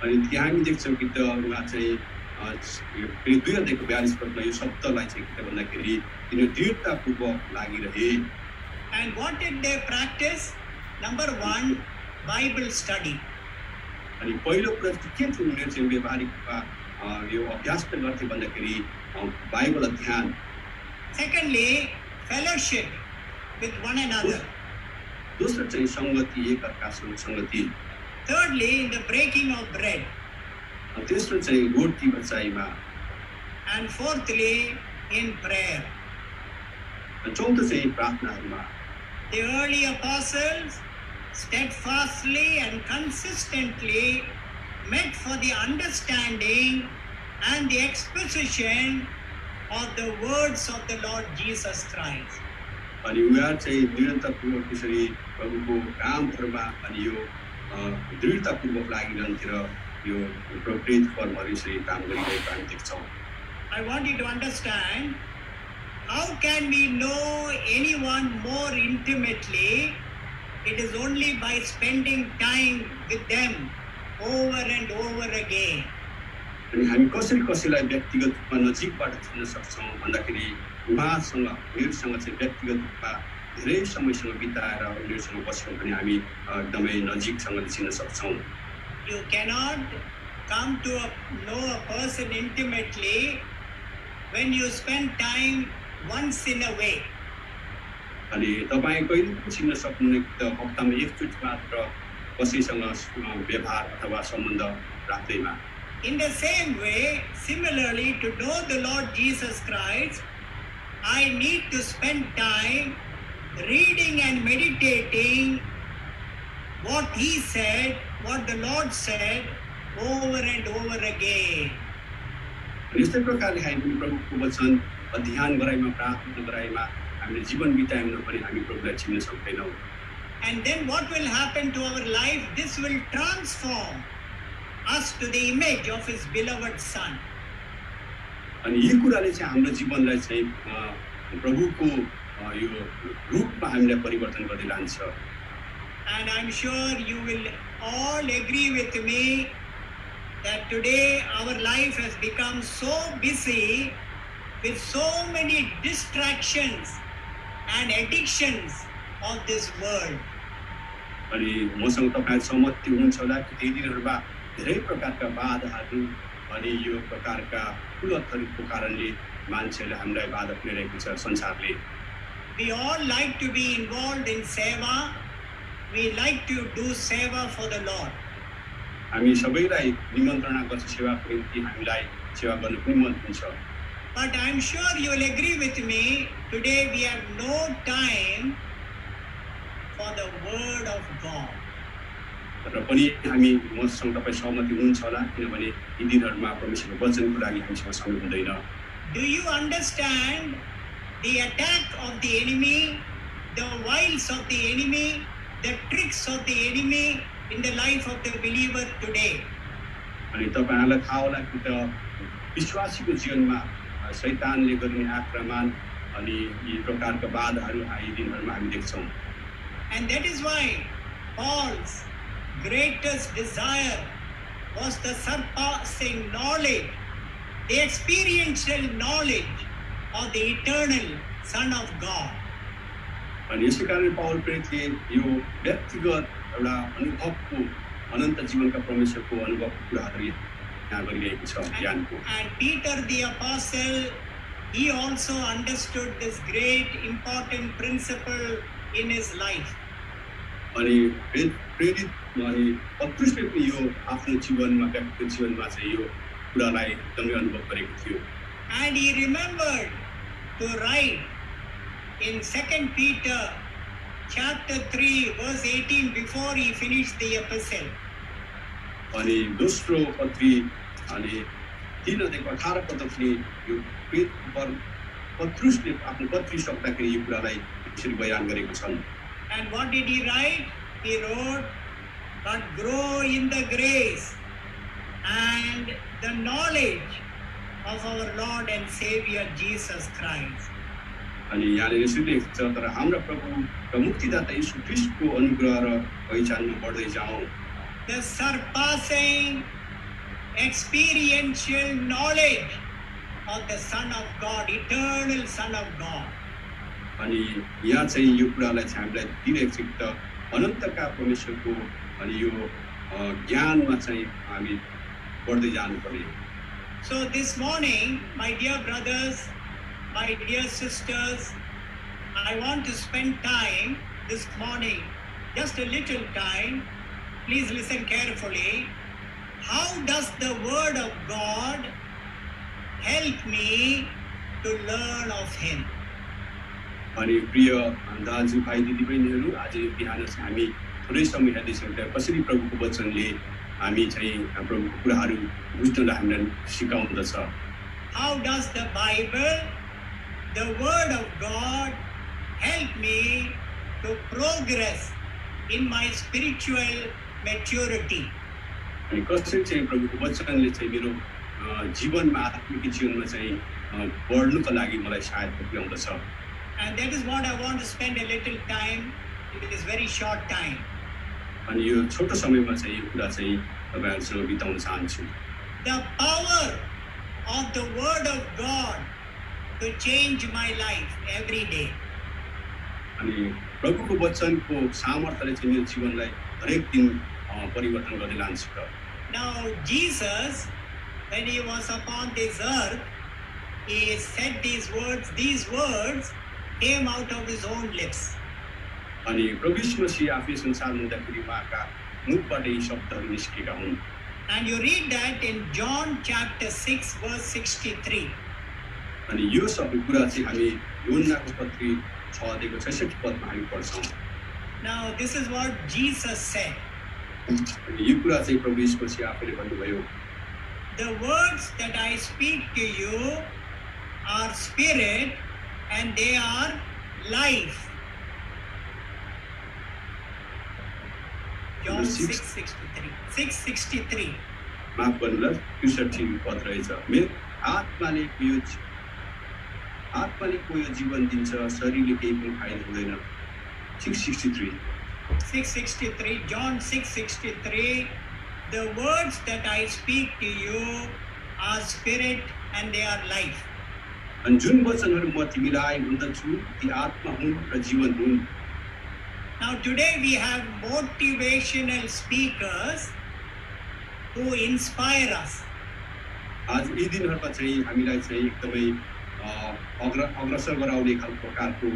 S4: अनि त्यहाँ हामी देख्छौँ कि त उहाँ चाहिँ 2 अध्यायको 42 पदमा यो शब्दलाई चाहिँ के भन्दाखेरि यिनीहरू दृढतापूर्वक लागिरहे.
S3: And what did they practice? Number 1, Bible study.
S4: अनि पहिलो कुरा चाहिँ के थियो उनीहरू चाहिँ व्यावहारिक रूपमा यो अभ्यास गर्थे भन्दाखेरि बाइबल अध्ययन.
S3: Secondly, fellowship with one another.
S4: दोस्रो चाहिँ संगति, एक अर्कासँग संगति.
S3: Thirdly, in the breaking of bread.
S4: तेस्रो चाहिँ रोटी बचाइमा.
S3: And fourthly, in prayer.
S4: चौथो चाहिँ प्रार्थनाहरूमा.
S3: The early apostles steadfastly and consistently met for the understanding and the exposition of the words of the Lord Jesus Christ.
S4: अनि उहाँ चाहिँ निरन्तरपूर्वक त्यसरी प्रभुको कामहरूमा अनि यो दृढतापूर्वक लागिरहन्थे र यो प्रेरित फर्महरू यसरी काम गरिरहेको हामी देख्छौँ.
S3: I want you to understand, how can we know anyone more intimately? It is only by spending time with them over and over again.
S4: अनि हामी कसरी कसैलाई व्यक्तिगत रूपमा नजिकबाट चिन्न सक्छौँ भन्दाखेरि उहाँसँग उनीहरूसँग चाहिँ व्यक्तिगत रूपमा धेरै समयसँग बिताएर उनीहरूसँग बस्यौँ भने हामी एकदमै नजिकसँग चिन्न सक्छौँ.
S3: You cannot come to know a person intimately when you spend time once in a way.
S4: अनि तपाईँ कहिले पनि चिन्न सक्नुहुन्न कि त हप्तामा एकचोटि मात्र कसैसँग व्यवहार अथवा सम्बन्ध राख्दैमा.
S3: In the same way, similarly, to know the Lord Jesus Christ, I need to spend time reading and meditating what He said, what the Lord said, over and over again.
S4: यस्तै प्रकारले हामी पनि प्रभुको वचन अध्ययन गराइमा प्रार्थना गराइमा हामीले जीवन बिताएमा पनि हामी प्रभुलाई चिन्न सक्दैनौँ।
S3: And then what will happen to our life? This will transform us to the image of His beloved Son.
S4: अनि यी कुराले चाहिँ हाम्रो जीवनलाई चाहिँ प्रभुको यो रूपमा हामीलाई परिवर्तन गर्दै लान्छ।
S3: And I'm sure you will all agree with me that today our life has become so busy with so many distractions and addictions of this world.
S4: अनि मसँग तपाईहरु सहमति हुनुहुन्छ होला कि त्यही दिनहरुमा धेरै प्रकारका बाधाहरू अनि यो प्रकारका कुलतहरूको कारणले मान्छेले हामीलाई बाधा पुर्याइरहेको छ संसारले।
S3: We all like to be involved in seva. We like to do seva for the Lord.
S4: हामी सबैलाई निमन्त्रणा गर्छ सेवाको निम्ति, हामीलाई सेवा गर्न पनि मन हुन्छ।
S3: But I'm sure you will agree with me, today we have no time for the word of God.
S4: तर पनि हामी मसँग तपाई सहमति हुनुहुन्छ होला किनभने यी दिनहरुमा परमेश्वरको वचनको लागि हामीसँग समय हुँदैन।
S3: Do you understand the attack of the enemy, the wiles of the enemy, the tricks of the enemy in the life of the believer today?
S4: अनि तपाईहरुलाई थाहा होला कि त विश्वासीको जीवनमा शैतानले गर्ने आक्रमण अनि यी प्रकारका बाधाहरू यी दिनहरुमा हामी देख्छौं।
S3: And that is why Paul's greatest desire was the surpassing knowledge, the experiential knowledge of the eternal Son of God.
S4: अनि यसै कारण पौल प्रेरितले यो व्यक्तिगत एउटा अनुभवको अनन्त जीवनका परमेश्वरको अनुभवको कुराहरू यहाँ गरिरहेको छ ज्ञानको।
S3: And Peter the apostle, he also understood this great important principle in his life.
S4: अनि प्रेरित अनि पत्रुसले पनि यो आफ्नो जीवनमा व्यक्तिगत जीवनमा चाहिँ यो कुरालाई एकदमै अनुभव गरेको थियो।
S3: And he remembered to write in 2 Peter chapter 3 verse 18 before he finished the epistle.
S4: अनि दोस्रो पत्री अनि 3:18 पदले यो पत्रुसले आफ्नो पत्री सक्दाखेरि यो कुरालाई यसरी बयान गरेको छन्।
S3: And what did he write? He wrote, "But grow in the grace and the knowledge of our Lord and Savior Jesus Christ."
S4: अनि यहाँले यसरी लेखेको छ, तर हाम्रा प्रभु र मुक्तिदाता यीशु ख्रीष्टको अनुग्रह र पहिचानमा बढ्दै जाउँ।
S3: The surpassing experiential knowledge of the Son of God, eternal Son of God.
S4: अनि यहाँ चाहिँ यो कुरालाई चाहिँ हामीलाई दिइरहेको छ कि त अनन्तका परमेश्वरको अनि यो ज्ञानमा चाहिँ हामी बढ्दै जानुपर्ने।
S3: So this morning, my dear brothers, my dear sisters, I want to spend time this morning, just a little time. Please listen carefully. How does the Word of God help me to learn of Him?
S4: अनि प्रिय दाजुभाइ दिदीबहिनीहरू, आज यो बिहान चाहिँ हामी थोरै समय हेर्दैछौँ कसरी प्रभुको वचनले हामी चाहिँ प्रभुको कुराहरू बुझ्नलाई हामीलाई सिकाउँदछ।
S3: How does the Bible, the Word of God, help me to progress in my spiritual maturity?
S4: अनि कसरी चाहिँ प्रभुको वचनले चाहिँ मेरो जीवनमा आत्मिक जीवनमा चाहिँ बढ्नुको लागि मलाई सहायता पुर्याउँदछ।
S3: And that is what I want to spend a little time. It is very short time.
S4: अनि यो छोटो समयमा चाहिँ यो कुरा चाहिँ तपाईहरुसँग बिताउन चाहन्छु।
S3: The power of the Word of God to change my life every day.
S4: अनि प्रभुको वचनको सामर्थ्यले चाहिँ मेरो जीवनलाई हरेक दिन परिवर्तन गर्दै लान्छ।
S3: Now Jesus, when he was upon this earth, he said these words. These words came out of his own lips.
S4: अनि प्रभु यीशु मसीह आफै संसारमा हुँदाखेरि उहाँका मुखबाट यी शब्दहरू निस्केका हुन्।
S3: And you read that in John chapter 6 verse 63.
S4: अनि यो सबै कुरा चाहिँ हामी यूहन्नाको पत्री 6:66 पदमा हामी पढ्छौँ।
S3: Now this is what Jesus said.
S4: अनि यो कुरा चाहिँ प्रभु यीशु मसीह आफैले भन्नुभयो,
S3: The words that I speak to you are spirit and they are life. John 6:63. 6:63.
S4: माफ गर्नुहोला 63 पद रहेछ। मेरो आत्माले कोही जीवन दिन्छ, शरीरले केही पनि फाइदा हुँदैन। 663
S3: 6:63. John 6:63. The words that I speak to you are spirit and they are life.
S4: अनि जुन वचनहरू म तिमीलाई भन्दछु ती आत्मा हुन् र जीवन हुन्।
S3: Now today we have motivational speakers who inspire us.
S4: आज यी दिनहरुमा चाहिँ हामीलाई चाहिँ एकदमै अग्रसर गराउने खालको प्रकारको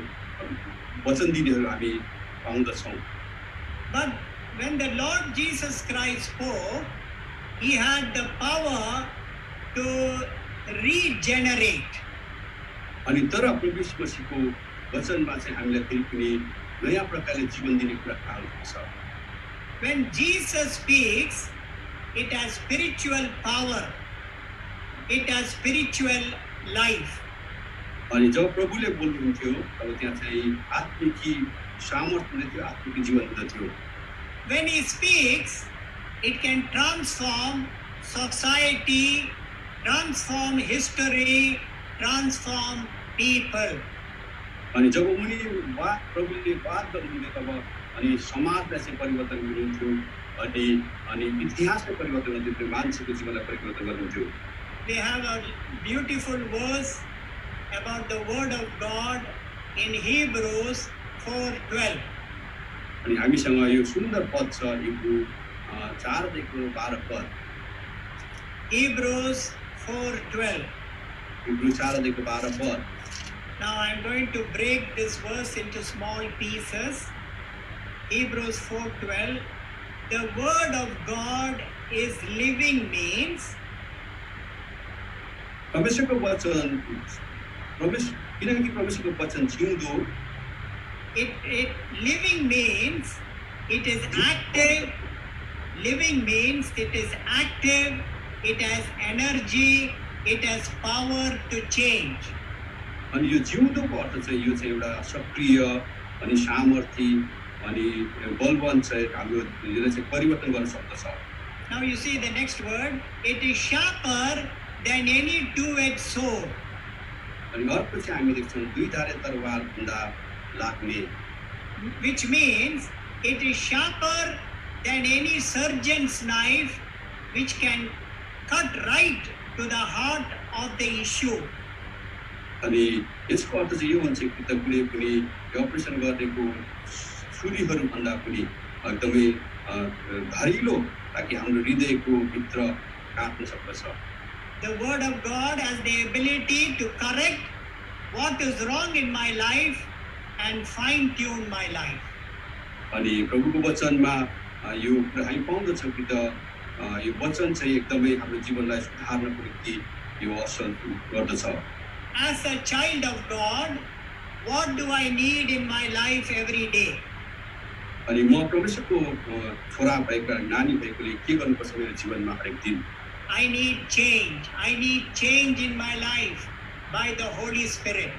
S4: वचन दिनेहरू हामी पाउँदछौँ।
S3: But when the Lord Jesus Christ spoke, he had the power to regenerate.
S4: अनि तर प्रभु यीशु मसीहको वचनमा चाहिँ हामीलाई फेरि पनि नयाँ प्रकारले जीवन दिने कुरा थाहा छ।
S3: When Jesus speaks, it has spiritual power. It has spiritual life.
S4: अनि जब प्रभुले बोल्नुहुन्थ्यो तब त्यहाँ चाहिँ आत्मिकी सामर्थ्य हुँदै थियो, आत्मिक जीवन हुँदै थियो।
S3: When he speaks, it can transform society, transform history, transform people.
S4: अनि जब उनी प्रभुले बात गर्नुहुन्थ्यो तब अनि समाजलाई चाहिँ परिवर्तन गर्नुहुन्थ्यो, अनि इतिहासलाई परिवर्तन गर्नुहुन्थ्यो, मान्छेको जीवनलाई परिवर्तन गर्नुहुन्थ्यो।
S3: We have a beautiful verse about the word of God in Hebrews 4:12.
S4: अनि हामीसँग यो सुन्दर पद छ हिब्रू 4:12 पद।
S3: Hebrews 4:12.
S4: हिब्रू 4:12 पद।
S3: Now I am going to break this verse into small pieces. Hebrews 4:12. The word of God is living means
S4: परमेश्वरको वचन किनकि परमेश्वरको वचन जिउँदो।
S3: it living means it is active. Living means it is active, it has energy, it has power to change.
S4: अनि यो जिउँदोको अर्थ चाहिँ यो चाहिँ एउटा सक्रिय अनि सामर्थ्य अनि बलवान चाहिँ हाम्रो यसले चाहिँ परिवर्तन गर्न सक्दछ।
S3: Now you see the next word, it is sharper than any two-edged sword.
S4: अनि अर्को चाहिँ हामी देख्छौँ दुई धारे तरवार भन्दा लाग्ने,
S3: which means it is sharper than any surgeon's knife, which can cut right to the heart of the issue.
S4: अनि यसको अर्थ चाहिँ यो हुन्छ कि त कुनै पनि अपरेसन गरेको छुरीहरू भन्दा पनि एकदमै धारिलो ताकि हाम्रो हृदयको भित्र काट्न सक्दछ।
S3: The word of God has the ability to correct what is wrong in my life and fine tune my life.
S4: अनि प्रभुको वचनमा यो कुरा हामी पाउँदछौँ कि त यो वचन चाहिँ एकदमै हाम्रो जीवनलाई सुधार्नको निम्ति यो असल गर्दछ।
S3: As a child of God, what do I need in my life every day?
S4: अनि म परमेश्वरको छोरा भएका नानी भएकोले के गर्नुपर्छ मेरो जीवनमा हरेक दिन?
S3: I need change. I need change in my life by the Holy Spirit.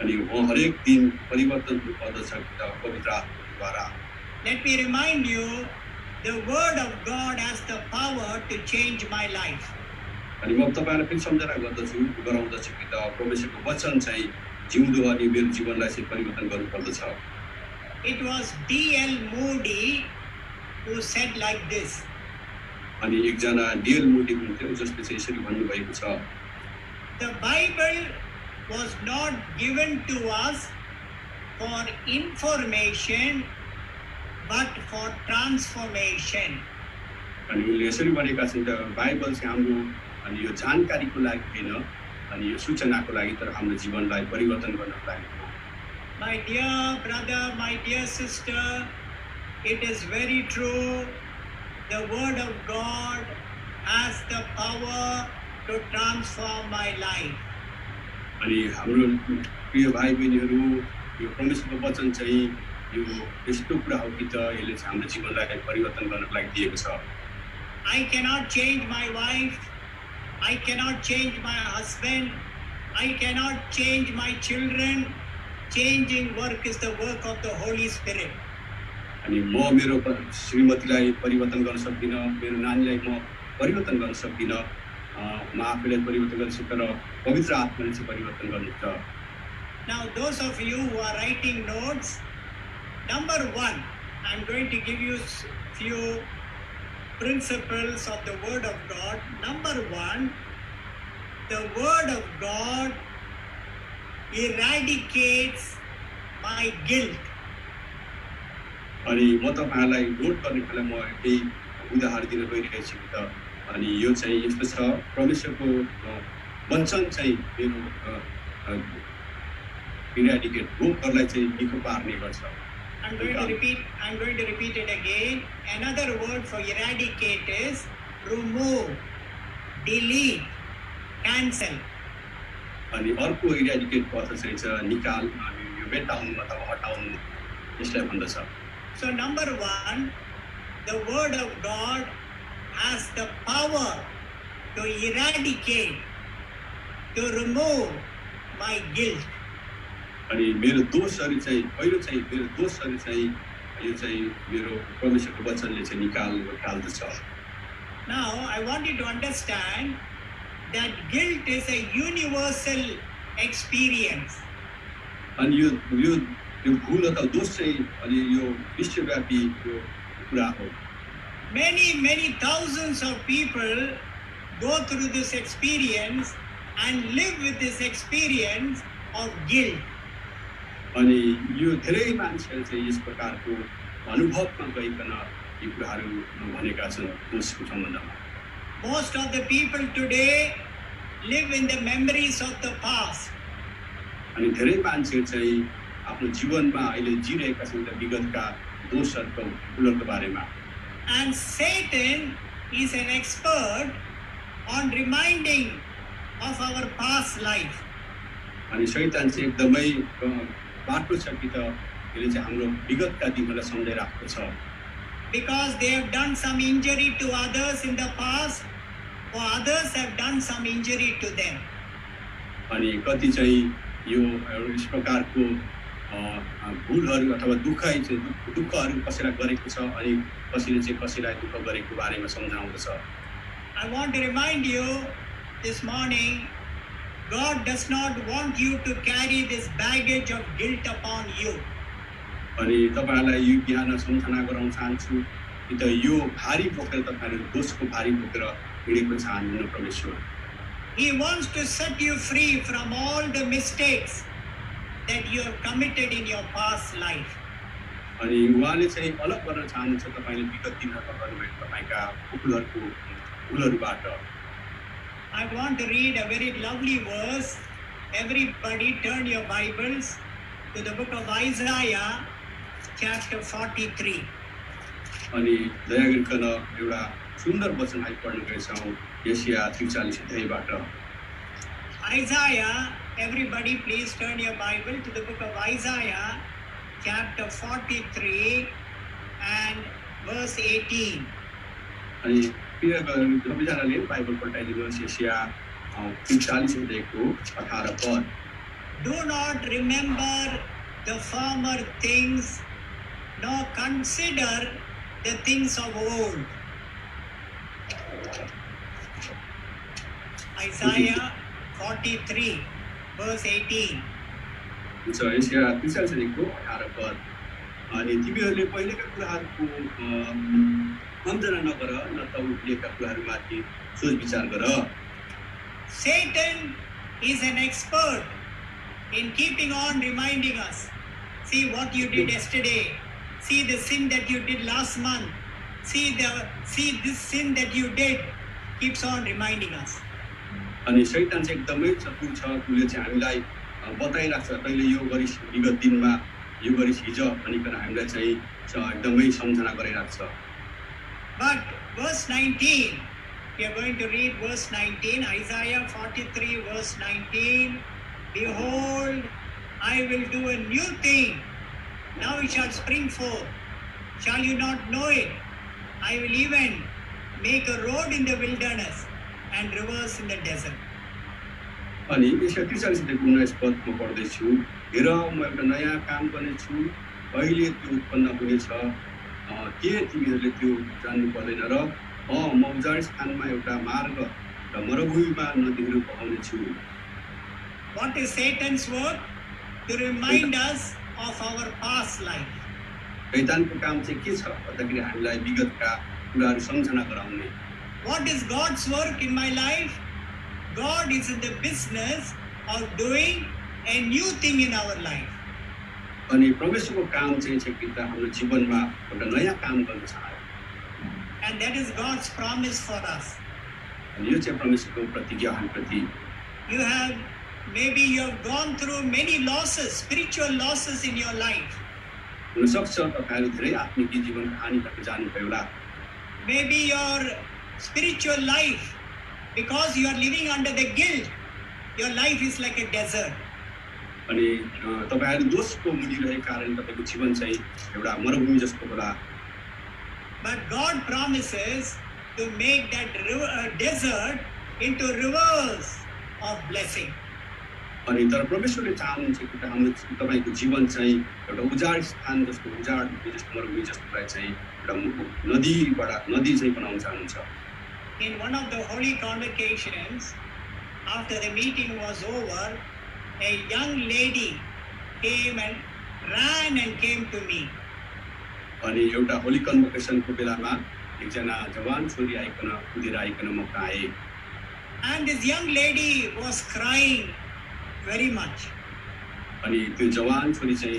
S4: अनि म हरेक दिन परिवर्तन हुनुपर्दछ कि त पवित्र आत्माद्वारा।
S3: Let me remind you, the word of God has the power to change my life.
S4: अनि म तपाईलाई पनि सम्झना गर्दछु गराउँदछु कि त परमेश्वरको वचन चाहिँ जिउँदो अनि मेरो जीवनलाई चाहिँ परिवर्तन गर्नुपर्दछ।
S3: It was D.L. Moody who said like this.
S4: अनि एकजना D.L. Moody हुनुहुन्थ्यो जसले चाहिँ यसरी भन्नुभएको छ,
S3: The Bible was not given to us for information but for transformation.
S4: अनि उनले यसरी भनेका छन् त बाइबल चाहिँ हाम्रो अनि यो जानकारीको लागि होइन अनि यो सूचनाको लागि तर हाम्रो जीवनलाई परिवर्तन गर्नको लागि हो।
S3: My dear brother, my dear sister, it is very true. The word of God has the power to transform my life.
S4: अनि हाम्रो प्रिय भाइ बहिनीहरू यो परमेश्वरको वचन चाहिँ यो यस्तो कुरा हो कि त यसले चाहिँ हाम्रो जीवनलाई परिवर्तन गर्नको लागि दिएको छ.
S3: I cannot change my wife. I cannot change my husband. I cannot change my children. Changing work is the work of the Holy Spirit.
S4: अनि म मेरो श्रीमतीलाई परिवर्तन गर्न सक्दिनँ, मेरो नानीलाई म परिवर्तन गर्न सक्दिनँ, म आफैलाई परिवर्तन गर्न सक्दिनँ, पवित्र आत्माले चाहिँ परिवर्तन गर्नुहुन्छ.
S3: Now those of you who are writing notes, number 1, I'm going to give you few principles of the Word of God. Number 1, the Word of God eradicates my guilt.
S4: अनि म तपाईहरुलाई नोट गर्ने बेला म केही उदाहरण दिन गइरहेको छु त. अनि यो चाहिँ यस्तो छ, परमेश्वरको वचन चाहिँ मेरो इराडिकेट रोगहरुलाई चाहिँ निको पार्ने गर्छ.
S3: I'm going to repeat it again. Another word for eradicate is remove, delete, cancel.
S4: अनि अर्को इराडिकेट अर्थ चाहिँ छ निकाल, अनि यो मेटाउनु अथवा हटाउनु, यसलाई भन्दछ.
S3: So number 1, the Word of God has the power to eradicate, to remove my guilt.
S4: अनि मेरो दोषहरु चाहिँ पहिलो चाहिँ मेरो दोषहरु चाहिँ यो चाहिँ मेरो परमेश्वरको वचनले चाहिँ निकाल्दछ.
S3: Now I want you to understand that guilt is a universal experience.
S4: अनि यो भूल अथवा दोष चाहिँ अनि यो विश्वव्यापी यो कुरा हो.
S3: Many thousands of people go through this experience and live with this experience of guilt.
S4: अनि यो धेरै मान्छेहरु चाहिँ यस प्रकारको अनुभवमा गइकन यो कुराहरु भनेका छन् दोषको सम्बन्धमा.
S3: Most of the people today live in the memories of the past.
S4: अनि धेरै मान्छेहरु चाहिँ आफ्नो जीवनमा अहिले जिरहेका छन् त विगतका दोषहरुको भूलहरुको बारेमा.
S3: And Satan is an expert on reminding of our past life.
S4: अनि शैतान चाहिँ एकदमै बाटो छ कि त यसले चाहिँ हाम्रो विगतका दिनहरुलाई सम्झाइराखेको छ.
S3: Because they have done some injury to others in the past, or others have done some injury to them.
S4: अनि कति चाहिँ यो यस प्रकारको भूलहरु अथवा दुःखहरु कसैलाई गरेको छ अनि कसैले चाहिँ कसैलाई दुःख गरेको बारेमा सम्झाउँदछ.
S3: I want to remind you this morning, God does not want you to carry this baggage of guilt upon you.
S4: अनि तपाईहरुलाई यो बिहान सम्झना गराउन चाहन्छु कि त यो भारी बोकेर तपाईहरु दोषको भारी बोकेर हिँडेको चाहनुहुन्न परमेश्वर.
S3: He wants to set you free from all the mistakes that you have committed in your past life.
S4: अनि उहाँले चाहिँ अलग गर्न चाहनुहुन्छ तपाईले विगत दिनहरुमा गर्नुभएको तपाईका भूलहरुबाट.
S3: I want to read a very lovely verse. Everybody turn your Bibles to the book of Isaiah, chapter 43.
S4: अनि दया गरिकन एउटा सुन्दर वचनलाई पढ्न गएछौं यशाया 43 अध्यायबाट.
S3: Isaiah, everybody please turn your Bible to the book of Isaiah, chapter 43 and verse 18.
S4: अनि सबैजनाले Bible पढाइदिनुहोस् यशाया 43 अध्यायको 18 पद.
S3: Do not remember the former things, nor consider the things of old. Isaiah 43, verse 18.
S4: So, यशाया 43 अध्यायको 18 पद. अनि तिमीहरूले पहिलेका कुराहरूको सम्झना नगर, न त उहिलेका कुराहरूमाथि सोच विचार गर.
S3: Satan is an expert in keeping on reminding us. See what you did yesterday. See the sin that you did last month. See this sin that you did. Keeps on reminding us.
S4: अनि शैतान चाहिँ एकदमै चतुर छ. उसले चाहिँ हामीलाई बताइराख्छ, तैले यो गरिस् विगत दिनमा, यो गरिस् हिजो भनिकन हामीलाई चाहिँ एकदमै सम्झना गराइराख्छ.
S3: But verse 19 We are going to read verse 19, Isaiah 43 verse 19. Behold, I will do a new thing. Now it shall spring forth. Shall you not know it? I will even make a road in the wilderness and rivers in the desert.
S4: अनि यसको 43 पदमा पढ्दैछु, हेर म एउटा नयाँ काम गर्नेछु, अहिले त्यो उत्पन्न हुनेछ, के तिमीहरूले त्यो जान्नु पर्दैन र म उजाड स्थानमा एउटा मार्ग र मरुभूमिमा नदीहरू बहाउनेछु.
S3: What is Satan's work? To remind us of our past life.
S4: शैतानको काम चाहिँ के छ भन्दाखेरि हामीलाई विगतका कुराहरू सम्झना गराउने.
S3: What is God's work in my life? God is in the business of doing a new thing in our life.
S4: अनि परमेश्वरको काम चाहिँ कि त हाम्रो जीवनमा एउटा नयाँ काम गर्न चाहन्छ.
S3: And that is God's promise for us.
S4: अनि यो चाहिँ परमेश्वरको प्रतिज्ञा हामीप्रति.
S3: Maybe you have gone through many losses, spiritual losses in your life.
S4: हुन सक्छ तपाईहरु धेरै आत्मिक जीवनको हानिबाट जानुभयो होला.
S3: Maybe your spiritual life, because you are living under the guilt, your life is like a desert.
S4: अनि तपाईहरु दोषको मुनि रहेको कारण तपाईको जीवन चाहिँ एउटा मरुभूमि जस्तो होला.
S3: But God promises to make that desert into rivers of blessing.
S4: अनि तर परमेश्वरले चाहनुहुन्छ कि हाम्रो तपाईको जीवन चाहिँ एउटा उजाड स्थान जस्तो उजाड जस्तो मरुभूमि जस्तोलाई चाहिँ एउटा नदी चाहिँ बनाउन चाहनुहुन्छ.
S3: In one of the holy convocations, after the meeting was over, a young lady came and ran and came to me.
S4: अनि एउटा होली कन्भोकेसनको बेलामा एकजना जवान छोरी आइकन कुदेर आइकन म आए.
S3: And this young lady was crying very much.
S4: अनि त्यो जवान छोरी चाहिँ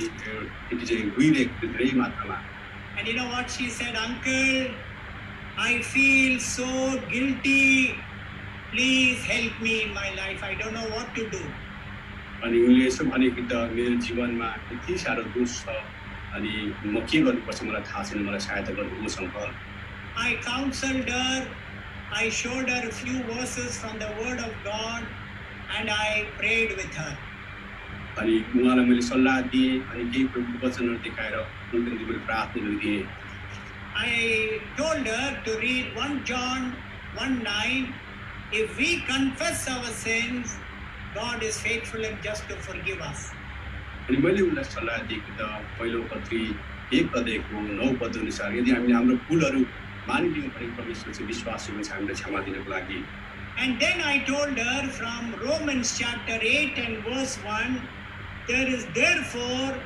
S4: रोइरहेको थियो धेरै मात्रामा.
S3: And you know what she said? Uncle, I feel so guilty. Please help me in my life. I don't know what to do.
S4: अनि उनले यसो भने कि त मेरो जीवनमा यति साह्रो दोष छ अनि म के गर्नुपर्छ मलाई थाहा छैन, मलाई सहायता गर्नुहोस् uncle.
S3: I counseled her. I showed her a few verses from the Word of God and I prayed with her.
S4: अनि उहाँलाई मैले सल्लाह दिएँ अनि केही प्रभुको वचनहरू देखाएर उनको निम्ति मैले प्रार्थना गरिदिएँ.
S3: I told her to read 1 John 1:9. If we confess our sins, God is faithful and just to forgive us.
S4: अनि मैले उनलाई सल्लाह दिएँ कि त पहिलो पत्री 1 अध्यायको 9 पद अनुसार यदि हामीले हाम्रो भुलहरू मानिलियौँ भने परमेश्वर चाहिँ विश्वासी हुन्छ हामीलाई क्षमा दिनको लागि.
S3: And then I told her from Romans chapter 8 and verse 1, there is therefore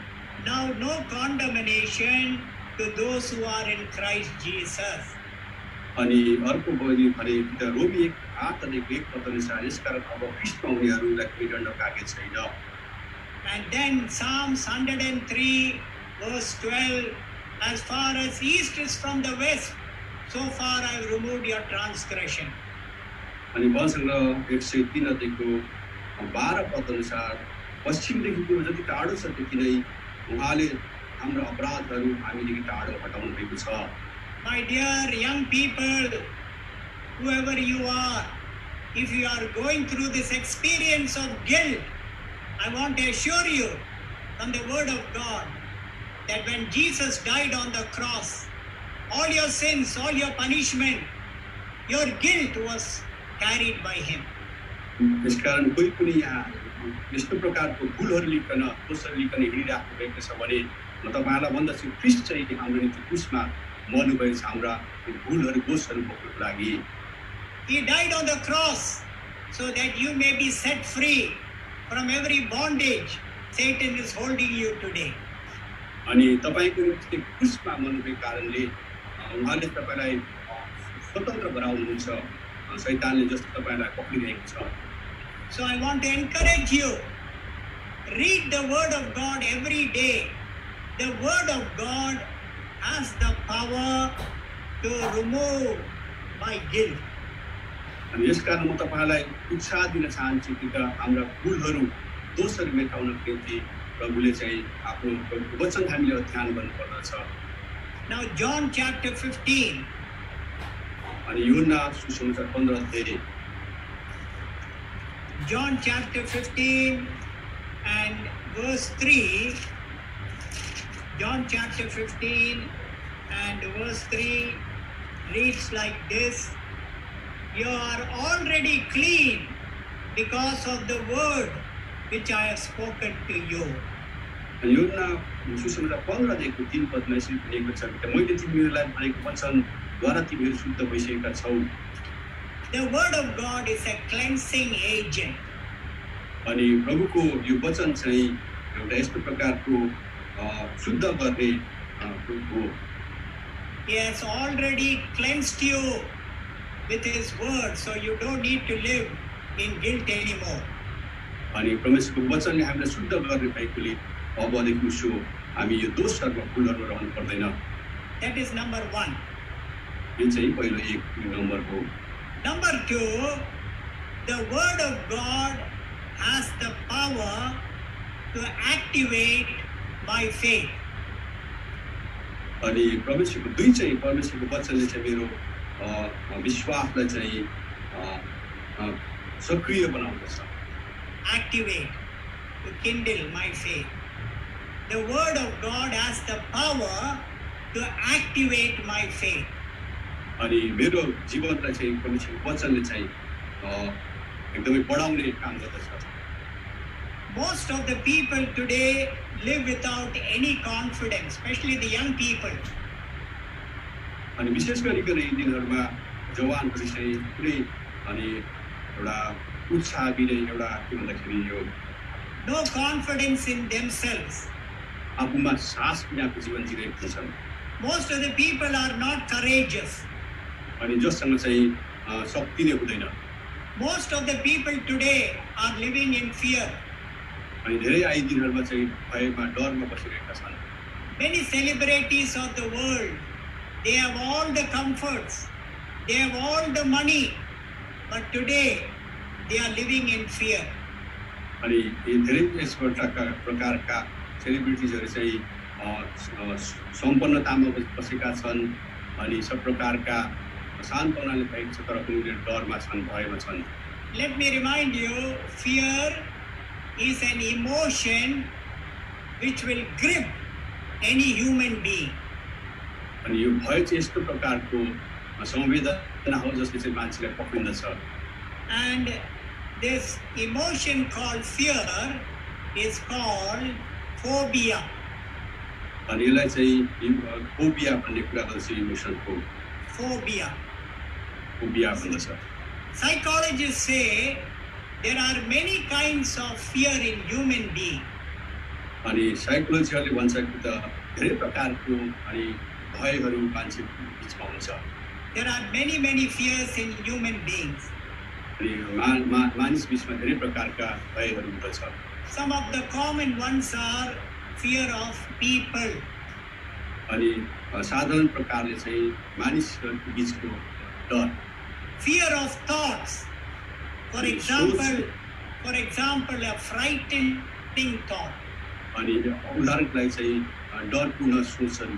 S3: now no condemnation to those who are in Christ Jesus.
S4: अनि अर्को बहिनी भने कि त रोमी 8 अध्यायको 1 पद अनुसार यसकारण अब ख्रीष्टमा हुनेहरूलाई कुनै दण्ड लागेको छैन.
S3: And then Psalms 103 verse 12, as far as east is from the west, so far I have removed your transgression.
S4: अनि मसँग 103 अध्यायको 12 पद अनुसार पश्चिमदेखि पूर्व जति टाढो छ त्यति नै उहाँले हाम्रो अपराधहरू हामीदेखि टाढो हटाउनु भएको छ.
S3: My dear young people, whoever you are, if you are going through this experience of guilt, I want to assure you from the Word of God that when Jesus died on the cross, all your sins, all your punishment, your guilt was carried by Him.
S4: यसकारण कोही पनि यहाँ यस्तो प्रकारको भुलहरू लिकन दोषहरू लिकन हिँडिराख्नु भएको छ भने म तपाईँहरूलाई भन्दछु ख्रीष्ट चाहिँ हाम्रो निम्ति क्रुसमा मर्नुभएको छ हाम्रा भुलहरू दोषहरू बोक्नको लागि.
S3: He died on the cross so that you may be set free from every bondage Satan is holding you today.
S4: अनि तपाईको निम्ति क्रुसमा मर्नुभएको कारणले उहाँले तपाईलाई स्वतन्त्र गराउनुहुन्छ, शैतानले जस्तो तपाईलाई पक्रिरहेको छ.
S3: So I want to encourage you, read the Word of God every day. The Word of God has the power to remove my guilt.
S4: अनि यसकारण म तपाईलाई उत्साह दिन चाहन्छु कि हाम्रा भुलहरू दोषहरू मेटाउनको निम्ति प्रभुले चाहिँ आफ्नो वचन हामीले ध्यान गर्नुपर्दछ.
S3: Now John chapter 15.
S4: अनि यूहन्ना सुसमाचार 15 अध्याय
S3: John chapter 15 and verse 3. John chapter 15 and verse 3 reads like this: You are already clean because of the word which I have spoken to you.
S4: अनि यूहन्ना सुसमाचार 15 अध्यायको 3 पदमा यसरी लेखेको छ कि मैले तिमीहरूलाई भनेको वचनद्वारा तिमीहरू शुद्ध भइसकेका छौ.
S3: The word of God is a cleansing agent.
S4: अनि प्रभुको यो वचन चाहिँ एउटा यस्तो प्रकारको शुद्ध गर्ने हो.
S3: He has already cleansed you with his word, so you don't need to live in guilt anymore.
S4: अनि परमेश्वरको वचनले हामीलाई शुद्ध गर्ने भएकोले अबदेखि उसो हामी यो दोषहरुमा भुलहरुमा रहनु पर्दैन.
S3: That is number 1.
S4: यो चाहिँ पहिलो एक नम्बर हो.
S3: Number 2, the word of God has the power to activate my faith.
S4: अनि परमेश्वरको दुई चाहिँ परमेश्वरको वचनले चाहिँ मेरो विश्वासलाई चाहिँ सक्रिय बनाउँदछ.
S3: Activate, to kindle my faith. The word of God has the power to activate my faith.
S4: अनि मेरो जीवनलाई चाहिँ परमेश्वरको वचनले चाहिँ एकदमै बढाउने काम गर्दछ.
S3: Most of the people today live without any confidence, especially the young people.
S4: अनि विशेष गरिकन यी दिनहरुमा जवानहरु चाहिँ कुनै अनि एउटा उत्साह बिना एउटा के भन्दाखेरि यो
S3: No confidence in themselves.
S4: आफूमा साहस बिनाको जीवन जिरहेका छन्.
S3: Most of the people are not courageous.
S4: अनि जससँग चाहिँ शक्ति नै हुँदैन.
S3: Most of the people today are living in fear.
S4: अनि धेरै आइ दिनहरुमा चाहिँ भयमा डरमा बसिरहेका छन्.
S3: Many celebrities of the world, they have all the comforts, they have all the money, but today they are living in fear.
S4: अनि यी धेरै यस प्रकारका सेलिब्रिटीजहरु चाहिँ सम्पन्नतामा बसेका छन् अनि सब प्रकारका शान्तपनाले भएको छ तर पनि उनीहरु डरमा छन् भयमा छन्.
S3: Let me remind you, fear is an emotion which will grip any human being.
S4: अनि यो भय चाहिँ यस्तो प्रकारको संवेदना हो जसले चाहिँ मान्छेलाई पक्रिन्दछ.
S3: And this emotion called fear is called phobia.
S4: अनि यसलाई चाहिँ फोबिया भन्ने कुरा गर्छ. इमोसनको
S3: Phobia.
S4: फोबिया भन्दछ.
S3: Psychologists say there are many kinds of fear in human being.
S4: अनि साइकोलोजीले भन्छ कि त धेरै प्रकारको अनि भयहरु मान्छे बीचमा हुन्छ.
S3: There are many fears in human beings.
S4: अनि मानिस बीचमा धेरै प्रकारका भयहरु हुँदछ.
S3: Some of the common ones are fear of people.
S4: अनि साधारण प्रकारले चाहिँ मानिसहरुको बीचको डर.
S3: Fear of thoughts. For example, a frightening thought.
S4: अनि उदाहरणको लागि चाहिँ डरपूर्ण सोचहरु.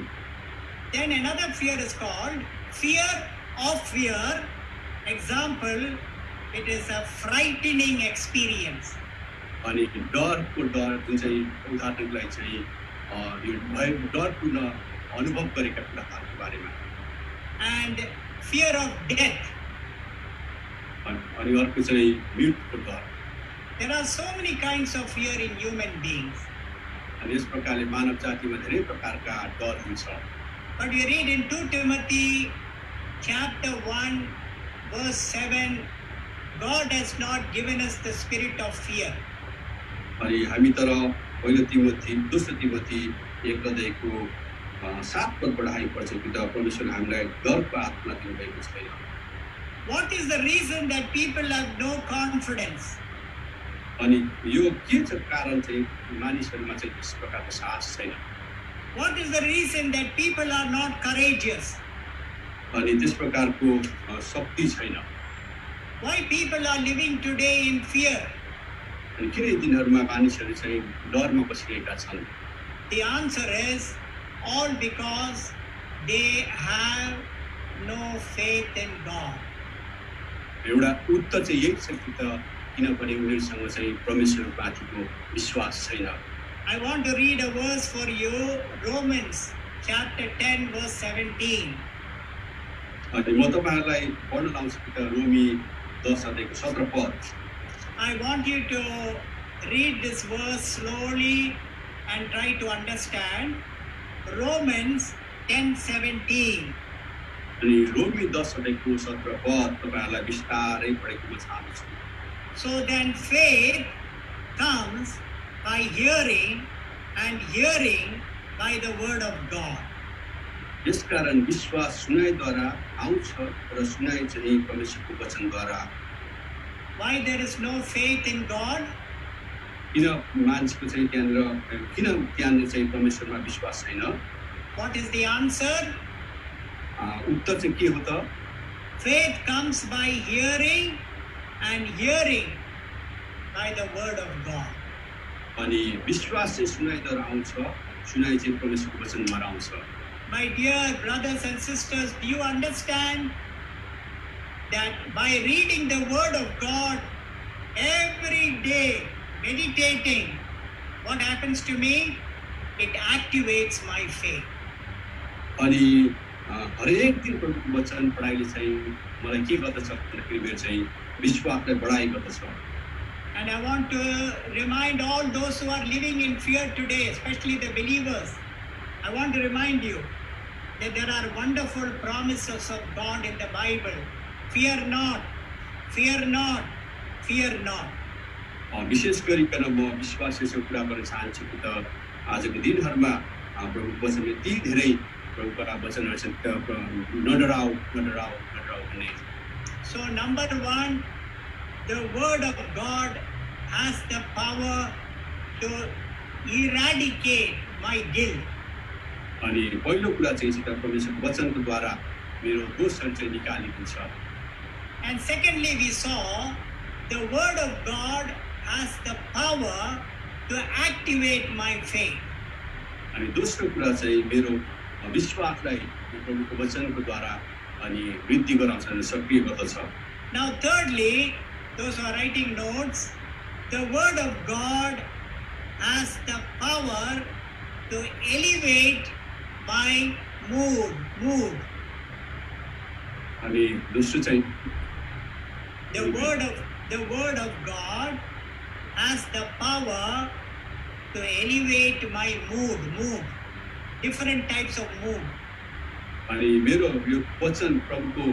S3: Then another fear is called fear of fear. Example, it is a frightening experience.
S4: अनि डरको डर जुन चाहिँ उदाहरणको लागि चाहिँ यो भय डरपूर्ण अनुभव गरेका कुराहरुको बारेमा.
S3: And fear of death.
S4: अनि अर्को चाहिँ मृत्युको डर.
S3: There are so many kinds of fear in human beings.
S4: अनि यस प्रकारले मानव जातिमा धेरै प्रकारका डरहरु छ.
S3: But we read in 2 Timothy chapter 1 verse 7, God has not given us the spirit of fear.
S4: अनि हामी तर पहिलो तिमोथी दोस्रो तिमोथी 1 अध्यायको 7 पदबाट हामी पढ्छौं कि त परमेश्वरले हामीलाई डरको आत्मा दिनुभएको छैन.
S3: What is the reason that people have no confidence?
S4: अनि यो के छ कारण चाहिँ मानिसहरुमा चाहिँ त्यस प्रकारको साहस छैन.
S3: What is the reason that people are not courageous?
S4: अनि त्यस प्रकारको शक्ति छैन.
S3: Why people are living today in fear?
S4: अनि किन यी दिनहरुमा मानिसहरु चाहिँ डरमा बसिरहेका छन्?
S3: The answer is all because they have no faith in God.
S4: एउटा उत्तर चाहिँ यही छ कि त किनभने उनीहरूसँग चाहिँ परमेश्वरमाथिको विश्वास छैन।
S3: I want to read a verse for you, Romans chapter 10 verse 17.
S4: अनि म तपाईहरुलाई पढ्न लाउँछु कि त रोमी 10 अध्यायको 17 पद।
S3: I want you to read this verse slowly and try to understand. Romans 10:17.
S4: अनि रोमी 10 अध्यायको 17 पद तपाईहरुलाई विस्तारै पढेको म चाहन्छु।
S3: So then faith comes by hearing, and hearing by the word of God.
S4: यसकारण विश्वास सुनाइद्वारा आउँछ र सुनाइ चाहिँ परमेश्वरको वचनद्वारा।
S3: Why there is no faith in God?
S4: किन मान्छेको चाहिँ त्यहाँनिर चाहिँ परमेश्वरमा विश्वास छैन?
S3: What is the answer?
S4: उत्तर चाहिँ के हो त?
S3: Faith comes by hearing, and hearing by the word of God.
S4: अनि विश्वास चाहिँ सुनाइद्वारा आउँछ, सुनाइ चाहिँ परमेश्वरको वचनद्वारा आउँछ।
S3: My dear brothers and sisters, do you understand that by reading the word of God every day, meditating, what happens to me? It activates my faith.
S4: अनि हरेक दिन प्रभुको वचन पढाइले चाहिँ मलाई के गर्दछ भन्दाखेरि मेरो चाहिँ विश्वासलाई बढाइ गर्दछ।
S3: And I want to remind all those who are living in fear today, especially the believers, I want to remind you that there are wonderful promises of God in the Bible. Fear not, fear not, fear not.
S4: विशेष गरिकन म विश्वासको कुरा गर्न चाहन्छु कि त आजको दिनहरुमा प्रभुको वचनले यति धेरै प्रभुका वचनहरु छन्, नडराऊ नडराऊ नडराऊ भन्ने।
S3: So number one, the word of God has the power to eradicate my guilt.
S4: अनि पहिलो कुरा चाहिँ परमेश्वरको वचनको द्वारा मेरो दोषहरु चाहिँ निकालिन्छ।
S3: And secondly, we saw the word of God has the power to activate my faith.
S4: अनि दोस्रो कुरा चाहिँ मेरो विश्वासलाई प्रभुको वचनको द्वारा अनि वृद्धि गराउँछ र सक्रिय गर्दछ।
S3: Now thirdly, those who are writing notes, the word of God has the power to elevate my mood.
S4: अनि दोस्रो चाहिँ
S3: The word of God has the power to elevate my mood, different types of mood.
S4: अनि मेरो यो वचन प्रभुको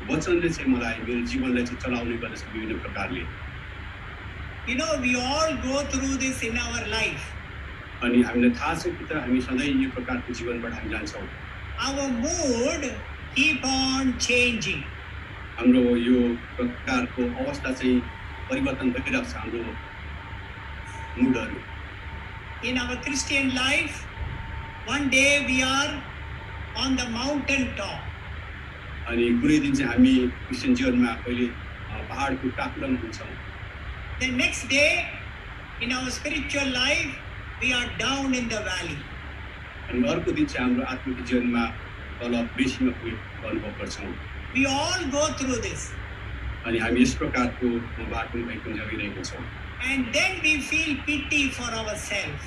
S4: वचनले चाहिँ मलाई मेरो जीवनलाई चाहिँ चलाउने गर्दछ विभिन्न प्रकारले।
S3: You know, we all go through this in our life.
S4: अनि हामीलाई थाहा छ कि त हामी सधैँ यो प्रकारको जीवनबाट हामी जान्छौँ।
S3: Our mood keep on changing.
S4: हाम्रो यो प्रकारको अवस्था चाहिँ परिवर्तन भइरहेको छ हाम्रो मुडहरु।
S3: In our Christian life, one day we are on the mountain top.
S4: अनि कुनै दिन चाहिँ हामी क्रिस्चियन जीवनमा कहिले पहाडको टाकुरामा हुन्छौँ।
S3: The next day, in our spiritual life, we are down in the valley.
S4: अनि अर्को दिन चाहिँ हाम्रो आत्मिक जीवनमा तल बेसीमा पुगेको अनुभव गर्छौँ।
S3: We all go through this.
S4: अनि हामी यस प्रकारको बाटोमा गइरहेका छौँ।
S3: And then we feel pity for ourselves.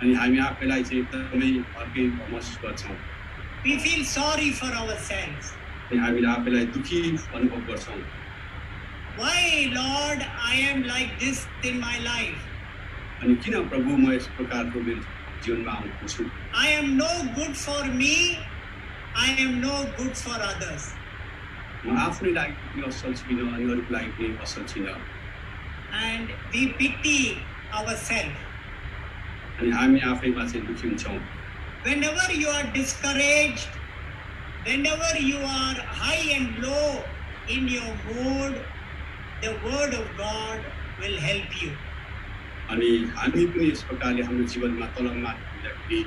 S4: अनि हामी आफैलाई चाहिँ एकदमै अर्कै महसुस गर्छौँ।
S3: We feel sorry for ourselves.
S4: अनि हामीले आफैलाई दुखी अनुभव गर्छौँ।
S3: Why, Lord, I am like this in my life?
S4: अनि किन प्रभु म यस प्रकारको मेरो जीवनमा आएको छु?
S3: I am no good for me. I am no good for others.
S4: म आफ्नै लागि पनि असल छैन अनि अरूको लागि पनि असल छैन।
S3: And we pity ourselves.
S4: अनि हामी आफैमा चाहिँ दुखी हुन्छौँ।
S3: Whenever you are discouraged, whenever you are high and low in your mood, the word of God will help you.
S4: अनि हामी पनि यस प्रकारले हाम्रो जीवनमा तलमा हुँदाखेरि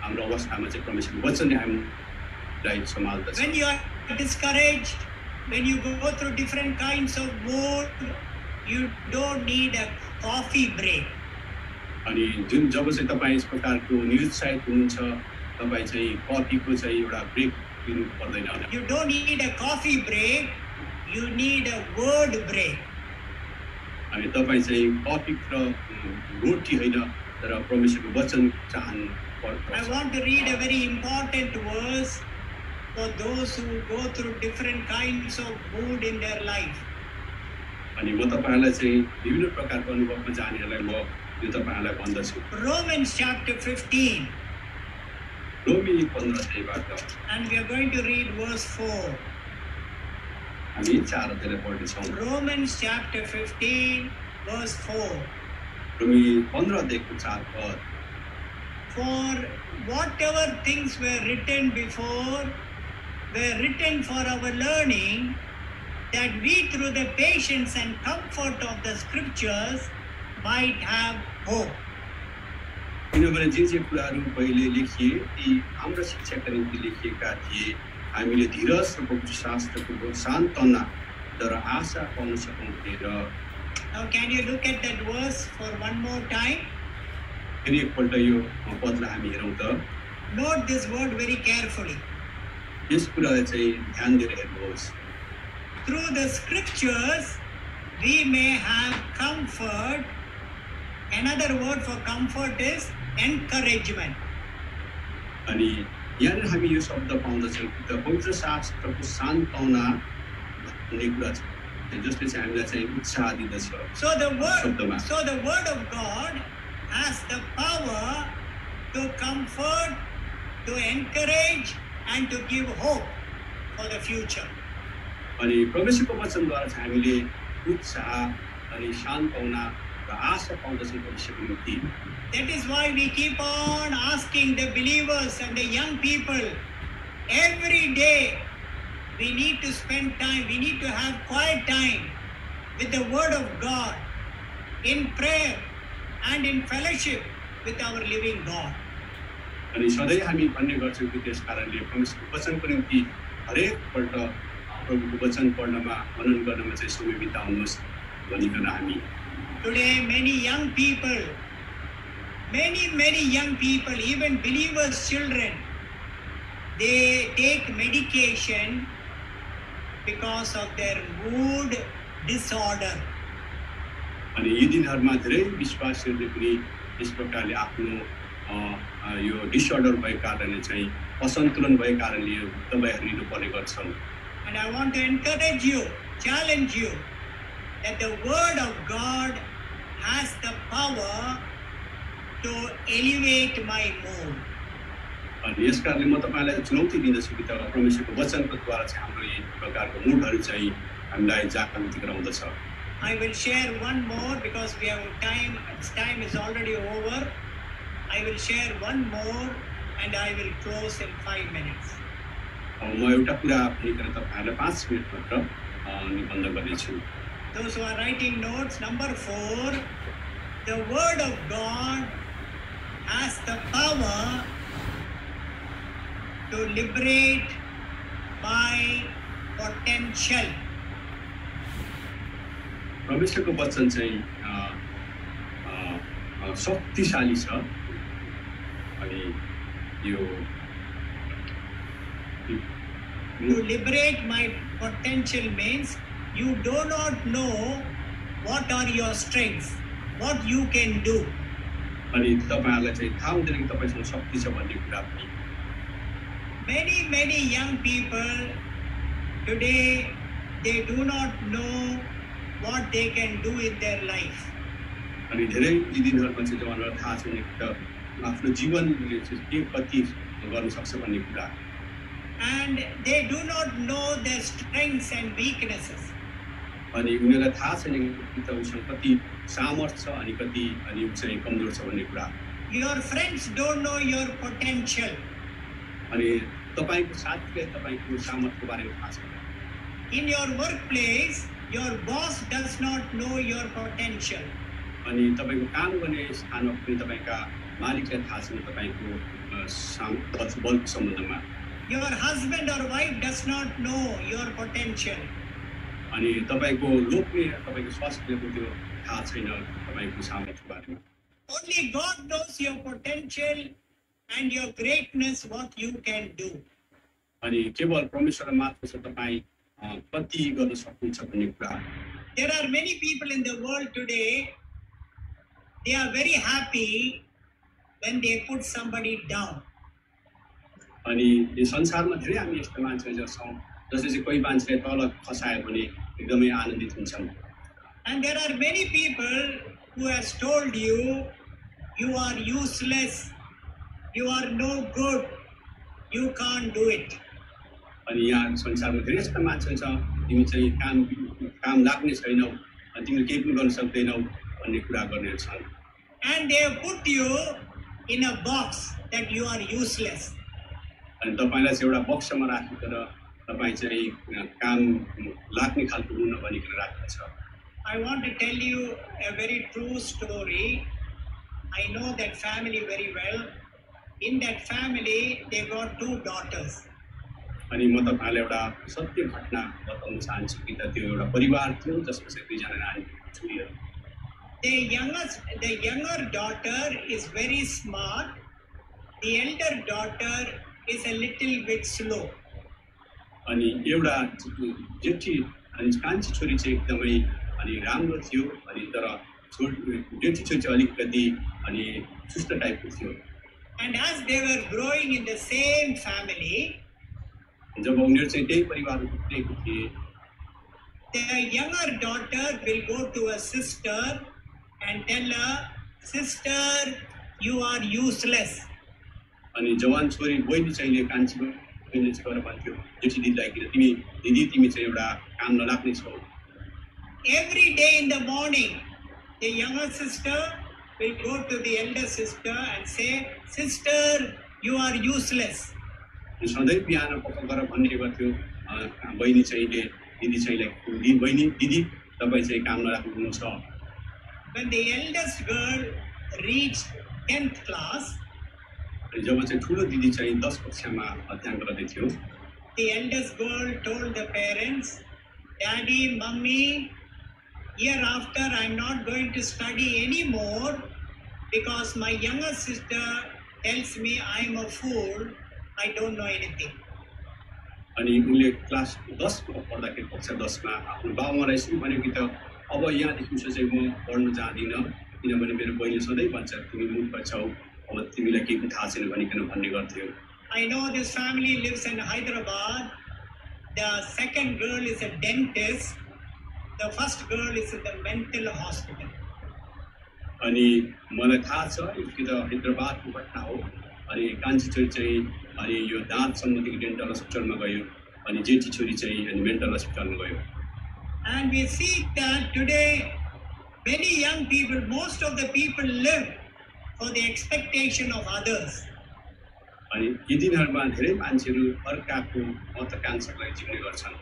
S4: हाम्रो अवस्थामा चाहिँ परमेश्वरको वचनले हामीलाई सम्हाल्दछ।
S3: When you are discouraged, when you go through different kinds of mood, you don't need a coffee break.
S4: अनि जब चाहिँ तपाईँ यस प्रकारको निरुत्साहित हुनुहुन्छ, तपाईँ चाहिँ कफीको चाहिँ एउटा ब्रेक लिनु पर्दैन।
S3: You don't need a coffee break, you need a word break.
S4: अनि तपाईँ चाहिँ कफी र रोटी होइन तर परमेश्वरको वचन चाहनु पर्छ।
S3: I want to read a very important verse for those who go through different kinds of mood in their life.
S4: अनि म तपाईहरुलाई चाहिँ विभिन्न प्रकारको अनुभवमा जानेहरूलाई म यो तपाईहरुलाई भन्दछु।
S3: Romans chapter 15.
S4: रोमी 15 अध्यायबाट
S3: And we are going to read verse 4.
S4: हामी 4 अध्यायलाई पढ्नेछौँ।
S3: Romans chapter 15 verse 4.
S4: रोमी 15 अध्यायको 4 पद।
S3: For whatever things were written before were written for our learning, that we through the patience and comfort of the scriptures might have hope.
S4: किनभने जे कुराहरू पहिले लेखिए ती हाम्रो शिक्षाका निम्ति लेखिएका थिए, हामीले धीरज र पवित्र शास्त्रको सान्त्वनाद्वारा आशा पाउन सकौँ।
S3: Now can you look at that verse for one more time?
S4: फेरि एकपल्ट यो पदलाई हामी हेरौँ त।
S3: Note this word very carefully.
S4: यस कुरालाई चाहिँ ध्यान दिएर हेर्नुहोस्।
S3: Through the scriptures we may have comfort. Another word for comfort is encouragement.
S4: अनि यहाँनिर हामी यो शब्द पाउँदछौँ कि पवित्र शास्त्रको सान्त्वना भन्ने कुरा छ, जसले चाहिँ हामीलाई चाहिँ उत्साह दिँदछ।
S3: So the word of God has the power to comfort, to encourage and to give hope for the future.
S4: अनि परमेश्वरको वचनद्वारा चाहिँ हामीले उत्साह अनि सान्त्वना र आशा पाउँदछौँ भविष्यको निम्ति।
S3: That is why we keep on asking the believers and the young people every day. We need to spend time, we need to have quiet time with the word of God, in prayer and in fellowship with our living God.
S4: अनि सधैँ हामी भन्ने गर्छौँ कि त्यस कारणले परमेश्वरको वचनको निम्ति हरेक पल्ट प्रभुको वचन पढ्नमा मनन गर्नमा चाहिँ समय बिताउनुहोस् भनिकन हामी।
S3: Today many young people, many young people, even believers' children, they take medication because of their mood disorder.
S4: अनि यी दिनहरुमा धेरै विश्वासीहरूले पनि यस प्रकारले आफ्नो यो डिसअर्डर भएको कारणले चाहिँ असन्तुलन भएको कारणले यो दबाईहरू लिनु पर्ने गर्छन्।
S3: And I want to encourage you, challenge you that the word of God has the power to elevate my mood.
S4: अनि यस कारणले म तपाईलाई चुनौती दिँदछु कि तपाईँ परमेश्वरको वचनको द्वारा चाहिँ हाम्रो यी प्रकारको मुडहरू चाहिँ हामीलाई जागृत गराउँदछ।
S3: I will share one more because we have time. Time is already over. I will share one more and I will close in 5 minutes.
S4: म एउटा कुरा भनिकन तपाईहरुलाई 5 मिनेट मात्र निबन्ध गर्नेछु।
S3: Those who are writing notes, number 4, the word of God has the power to liberate my potential.
S4: परमेश्वरको वचन चाहिँ शक्तिशाली छ अनि यो
S3: To liberate my potential means you do not know what are your strengths, what you can do.
S4: अनि तपाईहरुलाई चाहिँ थाहा हुँदैन कि तपाईसँग शक्ति छ भन्ने कुरा पनि।
S3: Many young people today, they do not know what they can do in their life.
S4: अनि धेरै यी दिनहरुमा चाहिँ उनीहरुलाई थाहा छैन कि आफ्नो जीवनले चाहिँ के कति गर्न सक्छ भन्ने कुरा।
S3: And they do not know their strengths and weaknesses.
S4: अनि उनीहरुलाई थाहा छैन कि तपाईसँग कति सामर्थ्य छ अनि कति अनि चाहिँ कमजोर छ भन्ने कुरा।
S3: Your friends don't know your potential.
S4: अनि तपाईको साथीले तपाईको सामर्थ्यको बारेमा थाहा छैन।
S3: In your workplace, your boss does not know your potential.
S4: अनि तपाईको काम गर्ने स्थानमा पनि तपाईका मालिकलाई थाहा छैन तपाईको बलको सम्बन्धमा।
S3: Your husband or wife does not know your potential.
S4: अनि तपाईको लोकले तपाईको स्वास्थ्यले त्यो थाहा छैन तपाईको सामर्थ्यको बारेमा।
S3: Only God knows your potential and your greatness, what you can do.
S4: अनि केवल परमेश्वर मात्र छ तपाईँ कति गर्न सक्नुहुन्छ भन्ने कुरा।
S3: There are many people in the world today, they are very happy when they put somebody down.
S4: अनि यो संसारमा धेरै हामी यस्ता मान्छेहरू छौँ जसले चाहिँ कोही मान्छेले तल खसायो भने एकदमै आनन्दित हुन्छन्।
S3: And there are many people who has told you, you are useless, you are no good, you can't do it.
S4: अनि यहाँ संसारमा धेरै यस्ता मान्छे छ तिमी चाहिँ काम लाग्ने छैनौ अनि तिमीले केही पनि गर्न सक्दैनौ भन्ने कुरा गर्नेहरू छन्।
S3: And they have put you in a box that you are useless.
S4: अनि तपाईलाई चाहिँ एउटा बक्समा राखेर तपाईँ चाहिँ काम लाग्ने खालको हुन भनिकन राखेको छ।
S3: I want to tell you a very true story. I know that family very well. In that family, they got 2 daughters.
S4: अनि म तपाईलाई एउटा सत्य घटना बताउन चाहन्छु कि त त्यो एउटा परिवार थियो जसमा चाहिँ 2 जना नानी छोरीहरू।
S3: The younger daughter is very smart. The elder daughter is a little bit slow.
S4: अनि एउटा जेठी अनि कान्छी छोरी चाहिँ एकदमै अनि राम्रो थियो अनि तर जेठी छोरी चाहिँ अलिकति अनि सुस्त टाइपको थियो।
S3: And as they were growing in the same family,
S4: जब उनीहरू चाहिँ त्यही परिवारमा हुर्केको थिए,
S3: the younger daughter will go to a sister and tell her, sister, you are useless.
S4: अनि जवान छोरी बहिनी चाहिँ कान्छी बहिनीले चाहिँ गएर भन्थ्यो जेठी दिदीलाई कि तिमी चाहिँ एउटा काम नलाग्ने छौ।
S3: Every day in the morning, the younger sister will go to the elder sister and say, sister, you are useless.
S4: सधैँ बिहान पक्का गरेर भन्ने गर्थ्यो बहिनी चाहिँ दिदी चाहिँ बहिनी दिदी तपाईँ चाहिँ काम नराख्नुहुन्छ।
S3: When the eldest girl reached 10th class,
S4: जब चाहिँ ठुलो दिदी चाहिँ 10 कक्षामा अध्ययन गर्दै थियो,
S3: the eldest girl told the parents, Daddy, Mummy, hereafter I am not going to study anymore because my younger sister tells me I am a fool, I don't know anything.
S4: अनि उनले क्लास 10 मा पढ्दाखेरि कक्षा 10 मा आफ्नो बाबुआमालाई यसरी भन्यो कि त अब यहाँदेखि चाहिँ म पढ्न जाँदिन किनभने मेरो बहिनीले सधैँ भन्छ तिमी मूर्ख छौ अब तिमीलाई केही पनि थाहा छैन भनिकन भन्ने गर्थ्यो।
S3: I know this family lives in Hyderabad. The second girl is a dentist. The first girl is in the mental hospital.
S4: अनि मलाई थाहा छ कि त हैदराबादको घटना हो अनि कान्छी छोरी चाहिँ अनि यो दाँत सम्बन्धी डेन्टल अस्पतालमा गयो अनि जेठी छोरी चाहिँ अनि मेन्टल अस्पतालमा गयो।
S3: And we see that today many young people, most of the people live for the expectation of others.
S4: अनि यी दिनहरुमा धेरै मान्छेहरू अर्काको महत्त्वाकांक्षालाई जिउने गर्छन्।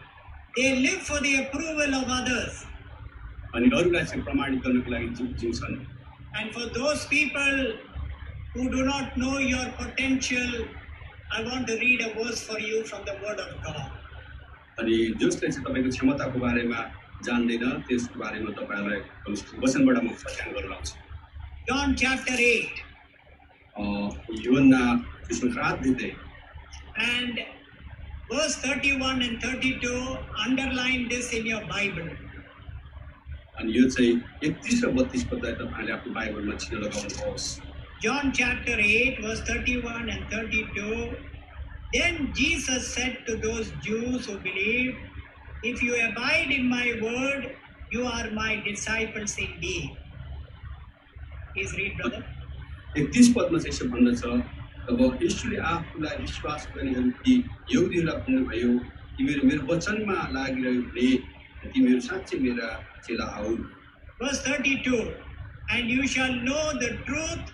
S3: They live for the approval of others.
S4: अनि अरूलाई चाहिँ प्रमाणित गर्नको लागि जिउँछन्।
S3: And for those people who do not know your potential, I want to read a verse for you from the Word of God.
S4: अनि जसले चाहिँ तपाईको क्षमताको बारेमा जान्दैन त्यसको बारेमा तपाईलाई वचनबाट म अध्ययन गर्न लाउँछु।
S3: John chapter 8.
S4: यूहन्ना सुसमाचार अध्याय
S3: And verse 31 and 32, underline this in your Bible.
S4: अनि यो चाहिँ 31 र 32 पदलाई तपाईले आफ्नो बाइबलमा चिन्ह लगाउनुहोस्।
S3: John chapter 8, verse 31 and 32. Then Jesus said to those Jews who believed, if you abide in my word, you are my disciples indeed. Please read, brother.
S4: 31 पदमा चाहिँ यसो भन्दछ अब यीशुले आफूलाई विश्वास गर्नेहरू कि यहुदीहरूलाई भन्नुभयो तिमीहरू मेरो वचनमा लागिरह्यो भने तिमीहरू साँच्चै मेरा चेला हौ।
S3: Verse 32. And you shall know the truth,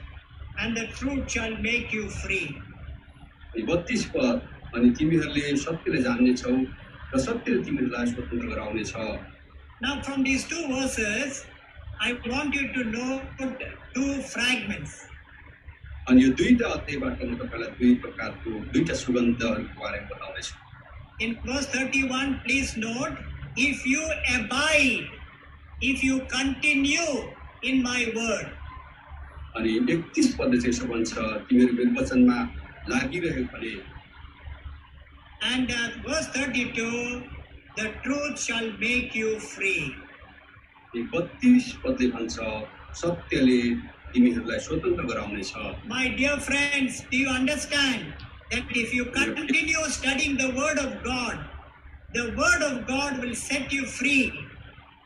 S3: and the truth shall make you free.
S4: 32 पद अनि तिमीहरूले सत्यलाई जान्नेछौ र सत्यले तिमीहरूलाई स्वतन्त्र गराउनेछ।
S3: Now from these 2 verses, I want you to know 2 fragments.
S4: अनि यो दुईटा अध्यायबाट म तपाईलाई दुई प्रकारको दुईटा सुगन्धहरूको बारेमा बताउँदै छु।
S3: In verse 31, please note, if you abide, if you continue in my word.
S4: अनि 31 पदले चाहिँ यसो भन्छ तिमीहरू मेरो वचनमा लागिरह्यो भने।
S3: And verse 32, the truth shall make you free.
S4: 32 पदले भन्छ सत्यले तिमीहरूलाई स्वतन्त्र गराउनेछ.
S3: My dear friends, do you understand that if you continue studying the Word of God, the Word of God will set you free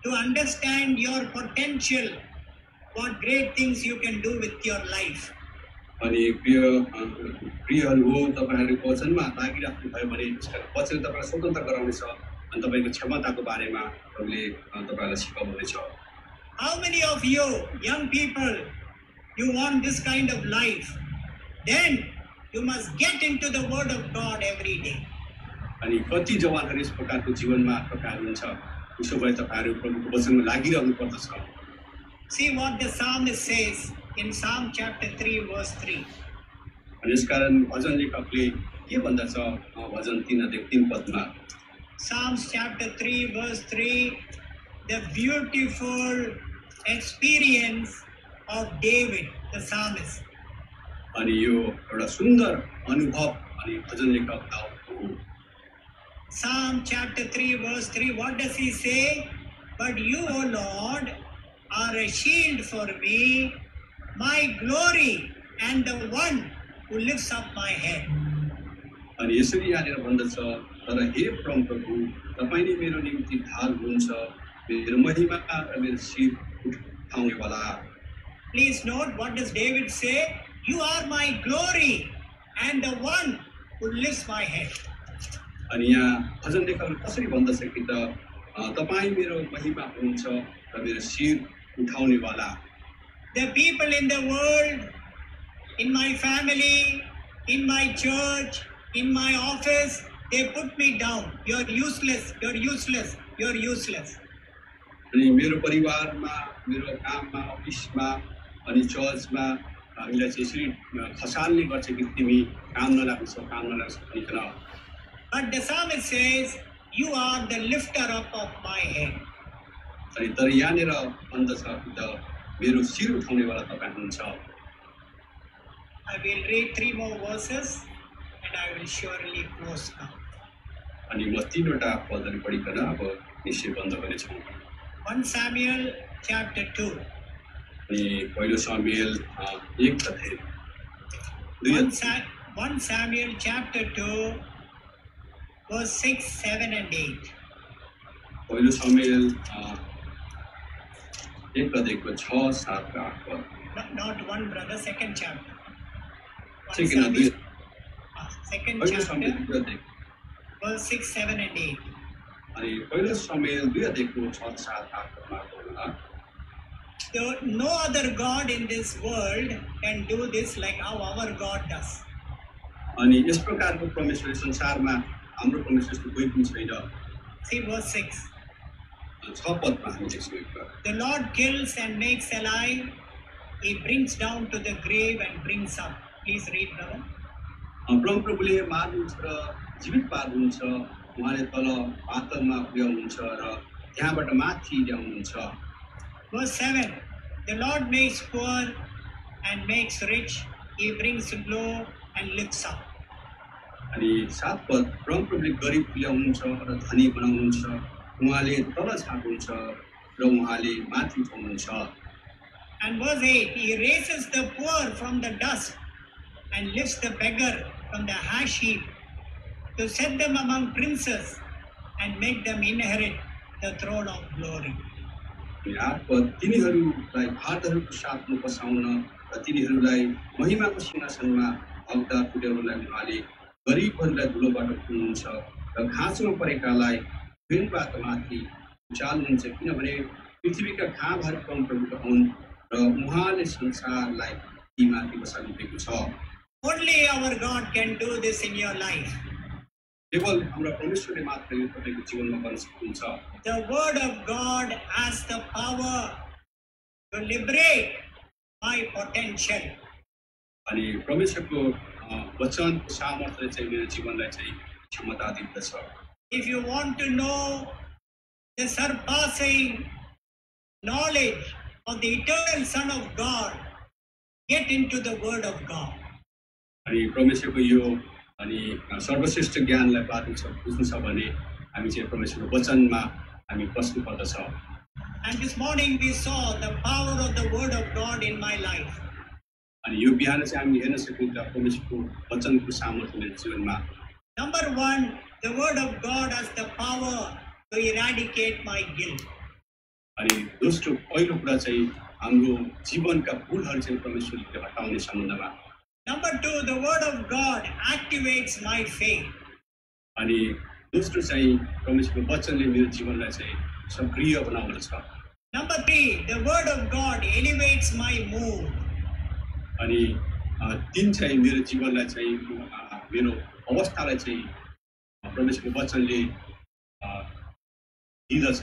S3: to understand your potential, what great things you can do with your life.
S4: अनि प्रियहरू हो, तपाईहरुको वचनमा लागिराख्नु भयो भने वचन तपाईलाई स्वतन्त्र गराउनेछ अनि तपाईको क्षमताको बारेमा प्रभुले तपाईलाई सिकाउनेछ.
S3: How many of you young people, you want this kind of life? Then you must get into the Word of God every day.
S4: अनि कति जवानहरू यस प्रकारको जीवनमा तपाईहरु हुन्छ, उसो भए तपाईहरु प्रभुको वचनमा लागिरहनु पर्दछ.
S3: See what the psalmist says in Psalm chapter 3 verse 3.
S4: अनि यसकारण भजन लेखकले के भन्दछ भजन 3 पदमा.
S3: Psalms chapter 3 verse 3, the beautiful experience of David the psalmist.
S4: अनि यो एउटा सुन्दर अनुभव अनि भजन लेखक दाउदको हो.
S3: Psalm chapter 3 verse 3, what does he say? But you, O Lord, are a shield for me, my glory, and the one who lifts up my head.
S4: अनि यसरी यहाँनिर भन्दछ, तर हे परमप्रभु, तपाईं नै मेरो निम्ति ढाल हुनुहुन्छ, मेरो महिमा र मेरो शिर उठाउनेवाला.
S3: Please note, what does David say? You are my glory and the one who lifts my head.
S4: अनि यहाँ भजन लेखकले कसरी भन्दछ कि त तपाईं मेरो महिमा हुनुहुन्छ र मेरो शिर उठाउनेवाला.
S3: The people in the world, in my family, in my church, in my office, they put me down. You're useless, you're useless, you're useless.
S4: अनि मेरो परिवारमा, मेरो काममा, अफिसमा अनि चर्चमा हामीलाई चाहिँ यसरी खसाल्ने गर्छ कि तिमी काम नलाग्छौ भनिकन.
S3: But the psalmist says, you are the lifter up of my head.
S4: अनि तर यहाँनिर भन्दछ कि त मेरो शिर उठाउनेवाला तपाईं हुनुहुन्छ.
S3: I will read 3 more verses and I will surely close now.
S4: अनि म 3वटा पदहरू पढिकन अब निश्चय बन्द गर्नेछु.
S3: 1 Samuel chapter 2.
S4: अनि पहिलो सामुएल 1 अध्याय
S3: 1 Samuel chapter 2 verse 6, 7 and 8.
S4: पहिलो सामुएल 1 अध्यायको 6, 7 र 8 पद.
S3: Not one brother, second chapter.
S4: Second
S3: Second
S4: पहिलो सामुएल
S3: chapter,
S4: 2 अध्याय
S3: verse 6, 7 and 8.
S4: अनि पहिलो सामुएल 2 अध्यायको 6, 7, 8 पदमा पढ्नुला.
S3: No other God in this world can do this like how our God does.
S4: अनि यस प्रकारको परमेश्वर संसारमा हाम्रो परमेश्वर जस्तो कोही पनि छैन.
S3: See verse 6.
S4: 6 पदमा हामी देख्छौँ.
S3: The Lord kills and makes alive. He brings down to the grave and brings up. Please read, brother.
S4: परमप्रभुले मार्नुहुन्छ र जीवित पार्नुहुन्छ, उहाँले तल पातलमा पुर्याउनुहुन्छ र त्यहाँबाट माथि ल्याउनुहुन्छ.
S3: Verse 7. The Lord makes poor and makes rich. He brings low and lifts up.
S4: अनि 7 पद परमप्रभुले गरिब ल्याउनुहुन्छ र धनी बनाउनुहुन्छ, उहाँले तल छाड्नुहुन्छ र उहाँले माथि उठाउनुहुन्छ.
S3: And verse 8. He raises the poor from the dust and lifts the beggar from the ash heap to set them among princes and make them inherit the throne of glory.
S4: अनि 8 पद तिनीहरूलाई भातहरूको साथमा बसाउन र तिनीहरूलाई महिमाको सिंहासनमा हकदार पुर्याउनलाई उहाँले गरिबहरूलाई धुलोबाट उठाउनुहुन्छ र घाँसमा परेकालाई हिउँबाट माथि उचाल्नुहुन्छ, किनभने पृथ्वीका घाँहरू परमप्रभुका हुन् र उहाँले संसारलाई ती माथि बसाल्नुभएको छ.
S3: Only our God can do this in your life.
S4: केवल हाम्रा परमेश्वरले मात्र यो तपाईँको जीवनमा गर्न सक्नुहुन्छ.
S3: The word of God has the power to liberate my potential.
S4: अनि परमेश्वरको वचनको सामर्थ्यले चाहिँ मेरो जीवनलाई चाहिँ क्षमता दिँदछ.
S3: If you want to know the surpassing knowledge of the eternal Son of God, get into the Word of God.
S4: अनि परमेश्वरको यो अनि सर्वश्रेष्ठ ज्ञानलाई बुझ्नु छ भने हामी चाहिँ परमेश्वरको वचनमा हामी बस्नु पर्दछ।
S3: And this morning we saw the power of the word of God in my life.
S4: अनि यो बिहान चाहिँ हामी हेर्न सकिन्छ परमेश्वरको वचनको सामर्थ्य मेरो जीवनमा।
S3: Number one, the word of God has the power to eradicate my guilt.
S4: अनि दोस्रो पहिलो कुरा चाहिँ हाम्रो जीवनका भुलहरू चाहिँ परमेश्वरले हटाउने सम्बन्धमा।
S3: Number two, the word of God activates my faith.
S4: अनि दोस्रो चाहिँ परमेश्वरको वचनले मेरो जीवनलाई चाहिँ सक्रिय बनाउँदछ।
S3: Number three, the word of God elevates my mood.
S4: अनि तीन चाहिँ मेरो जीवनलाई चाहिँ मेरो अवस्थालाई चाहिँ परमेश्वरको वचनले दिदछ।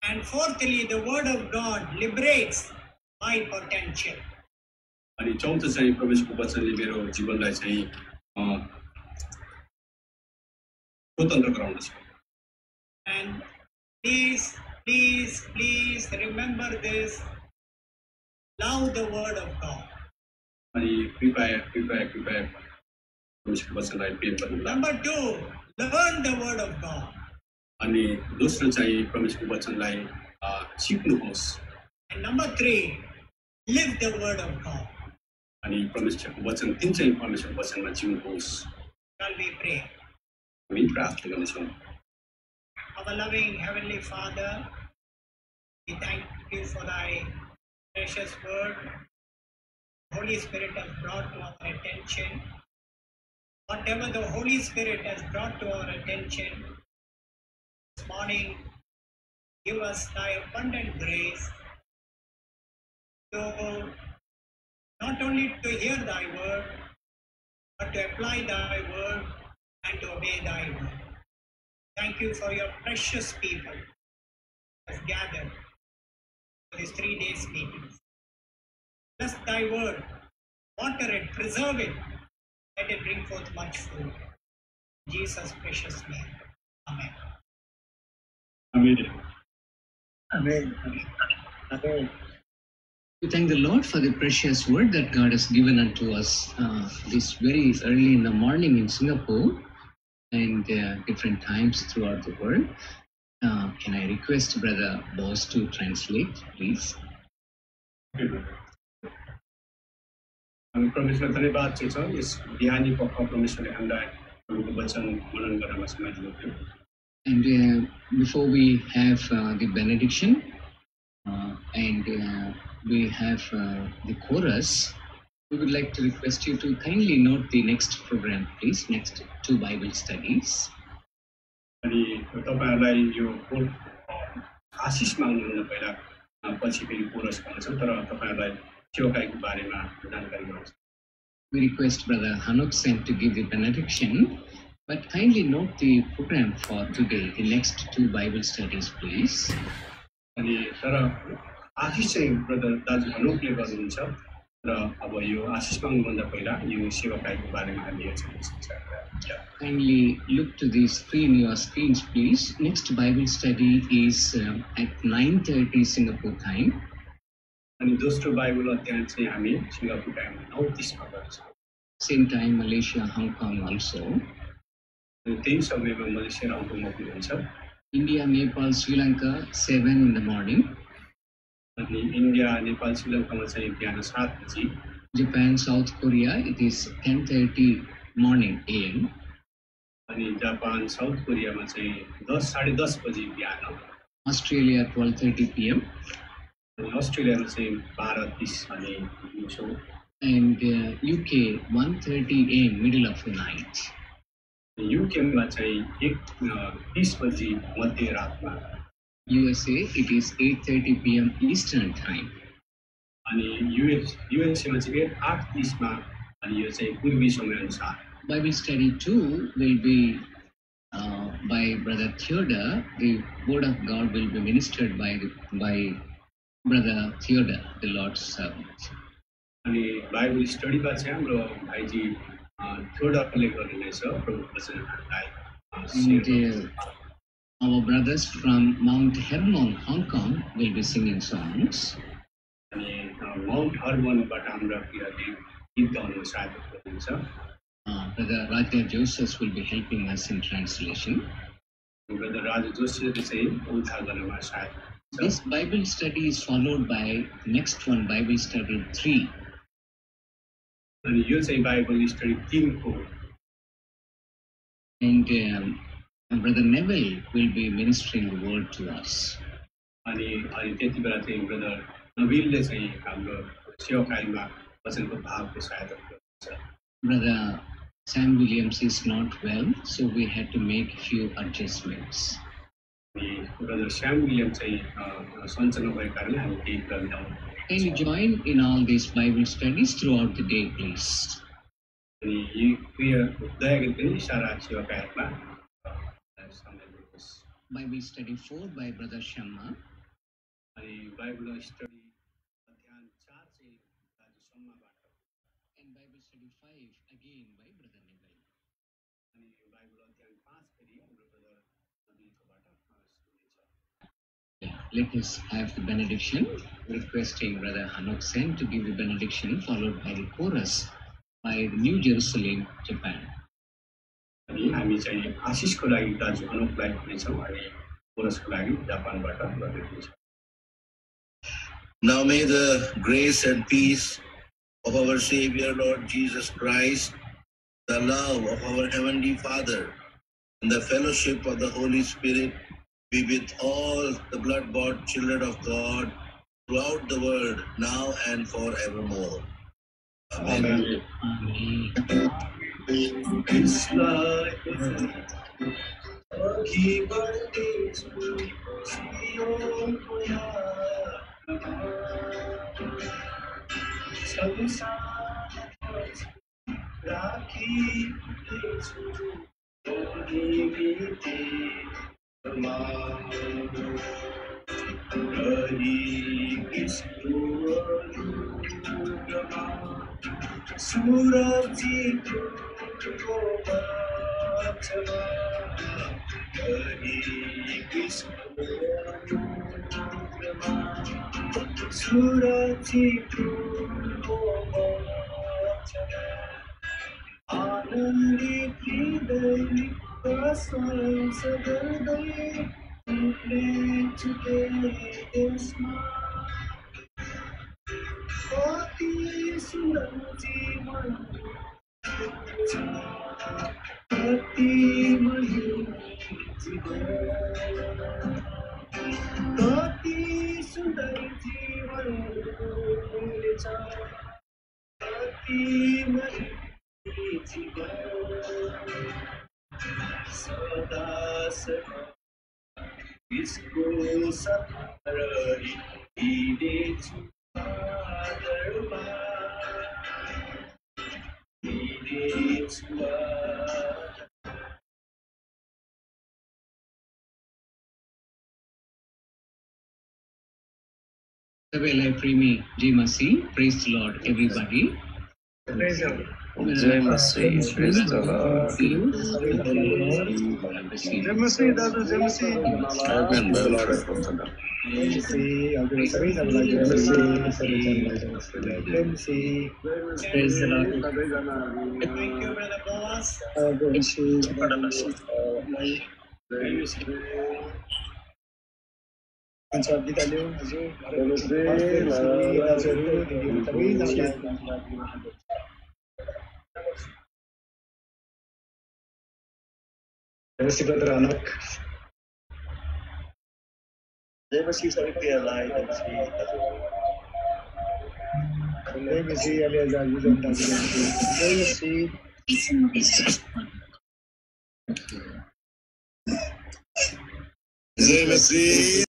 S3: And fourthly, the word of God liberates my potential.
S4: अनि चौथो चाहिँ परमेश्वरको वचनले मेरो जीवनलाई चाहिँ स्वतन्त्र गराउँदछ।
S3: And please remember this. Love the word of God.
S4: अनि कृपया परमेश्वरको वचनलाई प्रेम गर्नुहोला।
S3: Number two, learn the word of God.
S4: अनि दोस्रो चाहिँ परमेश्वरको वचनलाई सिक्नुहोस्।
S3: And number three, live the word of God.
S4: अनि परमेश्वरको वचन तीन चाहिँ परमेश्वरको वचनमा जिउनुहोस्।
S3: Shall we pray?
S4: हामी प्रार्थना गर्नेछौँ।
S3: Our loving Heavenly Father, we thank you for thy precious word. Holy Spirit has brought to our attention. Whatever the Holy Spirit has brought to our attention this morning, give us thy abundant grace to not only to hear thy word, but to apply thy word and to obey thy word. Thank you for your precious people who have gathered for these 3 days meetings. Bless thy word, water it, preserve it, let it bring forth much fruit. In Jesus' precious name. Amen.
S4: Amen.
S3: Amen.
S2: We thank the Lord for the precious word that God has given unto us this very early in the morning in Singapore and different times throughout the world. Can I request Brother Boss to translate, please?
S4: हामी परमेश्वर धन्यवाद छ यस बिहानी पख परमेश्वरले हामीलाई प्रभुको वचन मनन गर्नमा समय दिनुभयो।
S2: And before we have the benediction and we have the chorus, we would like to request you to kindly note the next program, please, next 2 Bible studies.
S4: अनि तपाईहरुलाई यो आशिष माग्नुभन्दा पहिला पछि फेरि कोरस गर्छौं तर तपाईहरुलाई सेवकाईको बारेमा जानकारी गराउँछु।
S2: We request Brother Hanok Sen to give the benediction, but kindly note the program for today, the next 2 Bible studies, please.
S4: अनि तर आशिष चाहिँ ब्रदर दाजु हनोकले गर्नुहुन्छ र अब यो आशिष माग्नुभन्दा पहिला यो सेवकाईको बारेमा हामी हेर्छौँ।
S2: Kindly look to the screen, your screens, please. Next Bible study is at 9:30 Singapore time.
S4: अनि दोस्रो बाइबल अध्ययन चाहिँ हामी सिङ्गापुर टाइम 9:30 मा गर्छौँ।
S2: Same time, Malaysia, Hong Kong also.
S4: अनि त्यही समयमा मलेसिया र हङकङमा पनि हुन्छ।
S2: India, Nepal, Sri Lanka, 7 in the morning.
S4: अनि इन्डिया नेपाल श्रीलङ्कामा चाहिँ बिहान 7 बजी।
S2: Japan, South Korea, it is 10:30 morning AM.
S4: अनि जापान साउथ कोरियामा चाहिँ 10 साढे 10 बजी बिहान।
S2: Australia, 12:30 PM.
S4: अनि अस्ट्रेलियामा चाहिँ 12:30 अनि दिउँसो।
S2: And UK, 1:30 AM, middle of the night.
S4: युकेमा चाहिँ 1:30 बजी मध्यरातमा।
S2: USA, it is 8:30 PM Eastern time.
S4: अनि युएसएमा चाहिँ 8:30 मा अनि यो चाहिँ पूर्वी समय अनुसार।
S2: Bible study 2 will be by Brother Theodore. The word of God will be ministered by Brother Theodore, the Lord's servant.
S4: अनि बाइबल स्टडीमा चाहिँ हाम्रो भाइजी थियोडोरले गर्नुहुनेछ प्रभुको वचनहरूलाई।
S2: And our brothers from Mount Hermon, Hong Kong will be singing songs.
S4: अनि Mount हर्मनबाट हाम्रा प्रियले गीत गाउनु सहायता गर्नुहुन्छ।
S2: Brother Raja Joseph will be helping us in translation.
S4: Brother Raja जोशीले चाहिँ उद्धार गर्नमा सहायता गर्नुहुन्छ।
S2: This Bible study is followed by next one, Bible study 3.
S4: अनि यो चाहिँ बाइबल स्टडी 3 को
S2: And Brother Neville will be ministering the word to us.
S4: अनि त्यति बेला चाहिँ ब्रदर नबिलले चाहिँ हाम्रो सेवाकारीमा वचनको भावको सहायता गर्नुहुन्छ।
S2: Brother Sam Williams is not well, so we had to make few adjustments.
S4: अनि ब्रदर श्याम विलियम चाहिँ सञ्चय नभएको कारणले हामी केही कुरा मिलाउनु।
S2: Can you join in all these Bible studies throughout the day, please?
S4: अनि यो क्रिया दया गरी सारा सेवाकारीमा समय दिनुहोस्।
S2: Bible study 4 by Brother Shamma.
S4: अनि बाइबल स्टडी अध्याय 4 चाहिँ दाजु सम्माबाट
S2: And Bible study 5 again by Brother Neville.
S4: अनि बाइबल अध्याय 5 फेरि हाम्रो ब्रदर नबिलकोबाट सुनिन्छ।
S2: Let us have the benediction, requesting Brother Hanok Sen to give the benediction, followed by the chorus by New Jerusalem, Japan.
S4: अनि हामी चाहिँ आशिषको लागि दाजु अनुपलाई हुनेछौँ अनि कोरसको लागि जापानबाट गर्दैछौँ।
S5: Now may the grace and peace of our Savior Lord Jesus Christ, the love of our Heavenly Father, and the fellowship of the Holy Spirit be with all the blood-bought children of God throughout the world, now and forevermore. Amen.
S2: Amen. Sabela Primi Jimasi, praise the Lord, everybody.
S1: Praise the Lord.
S6: Jai Masih, praise the Lord.
S1: जय मसीह दादा जय मसीह
S6: Amen, the Lord is from the Lord.
S1: जय मसीह हजुर सबैजनालाई जय मसीह सबैजनालाई जय मसीह जय मसीह praise the Lord
S3: Thank you, Brother Boaz.
S1: जय मसीह हुन्छ बिदा लिऊ हजुर दाजुहरू दिदीहरू सबैजनालाई जय मसीह ब्रदर अनक
S5: जय मसीह सभी प्रियलाई, जय मसीह
S1: जय मसीह अलिया जाजू जनता जय मसीह
S5: जय मसीह।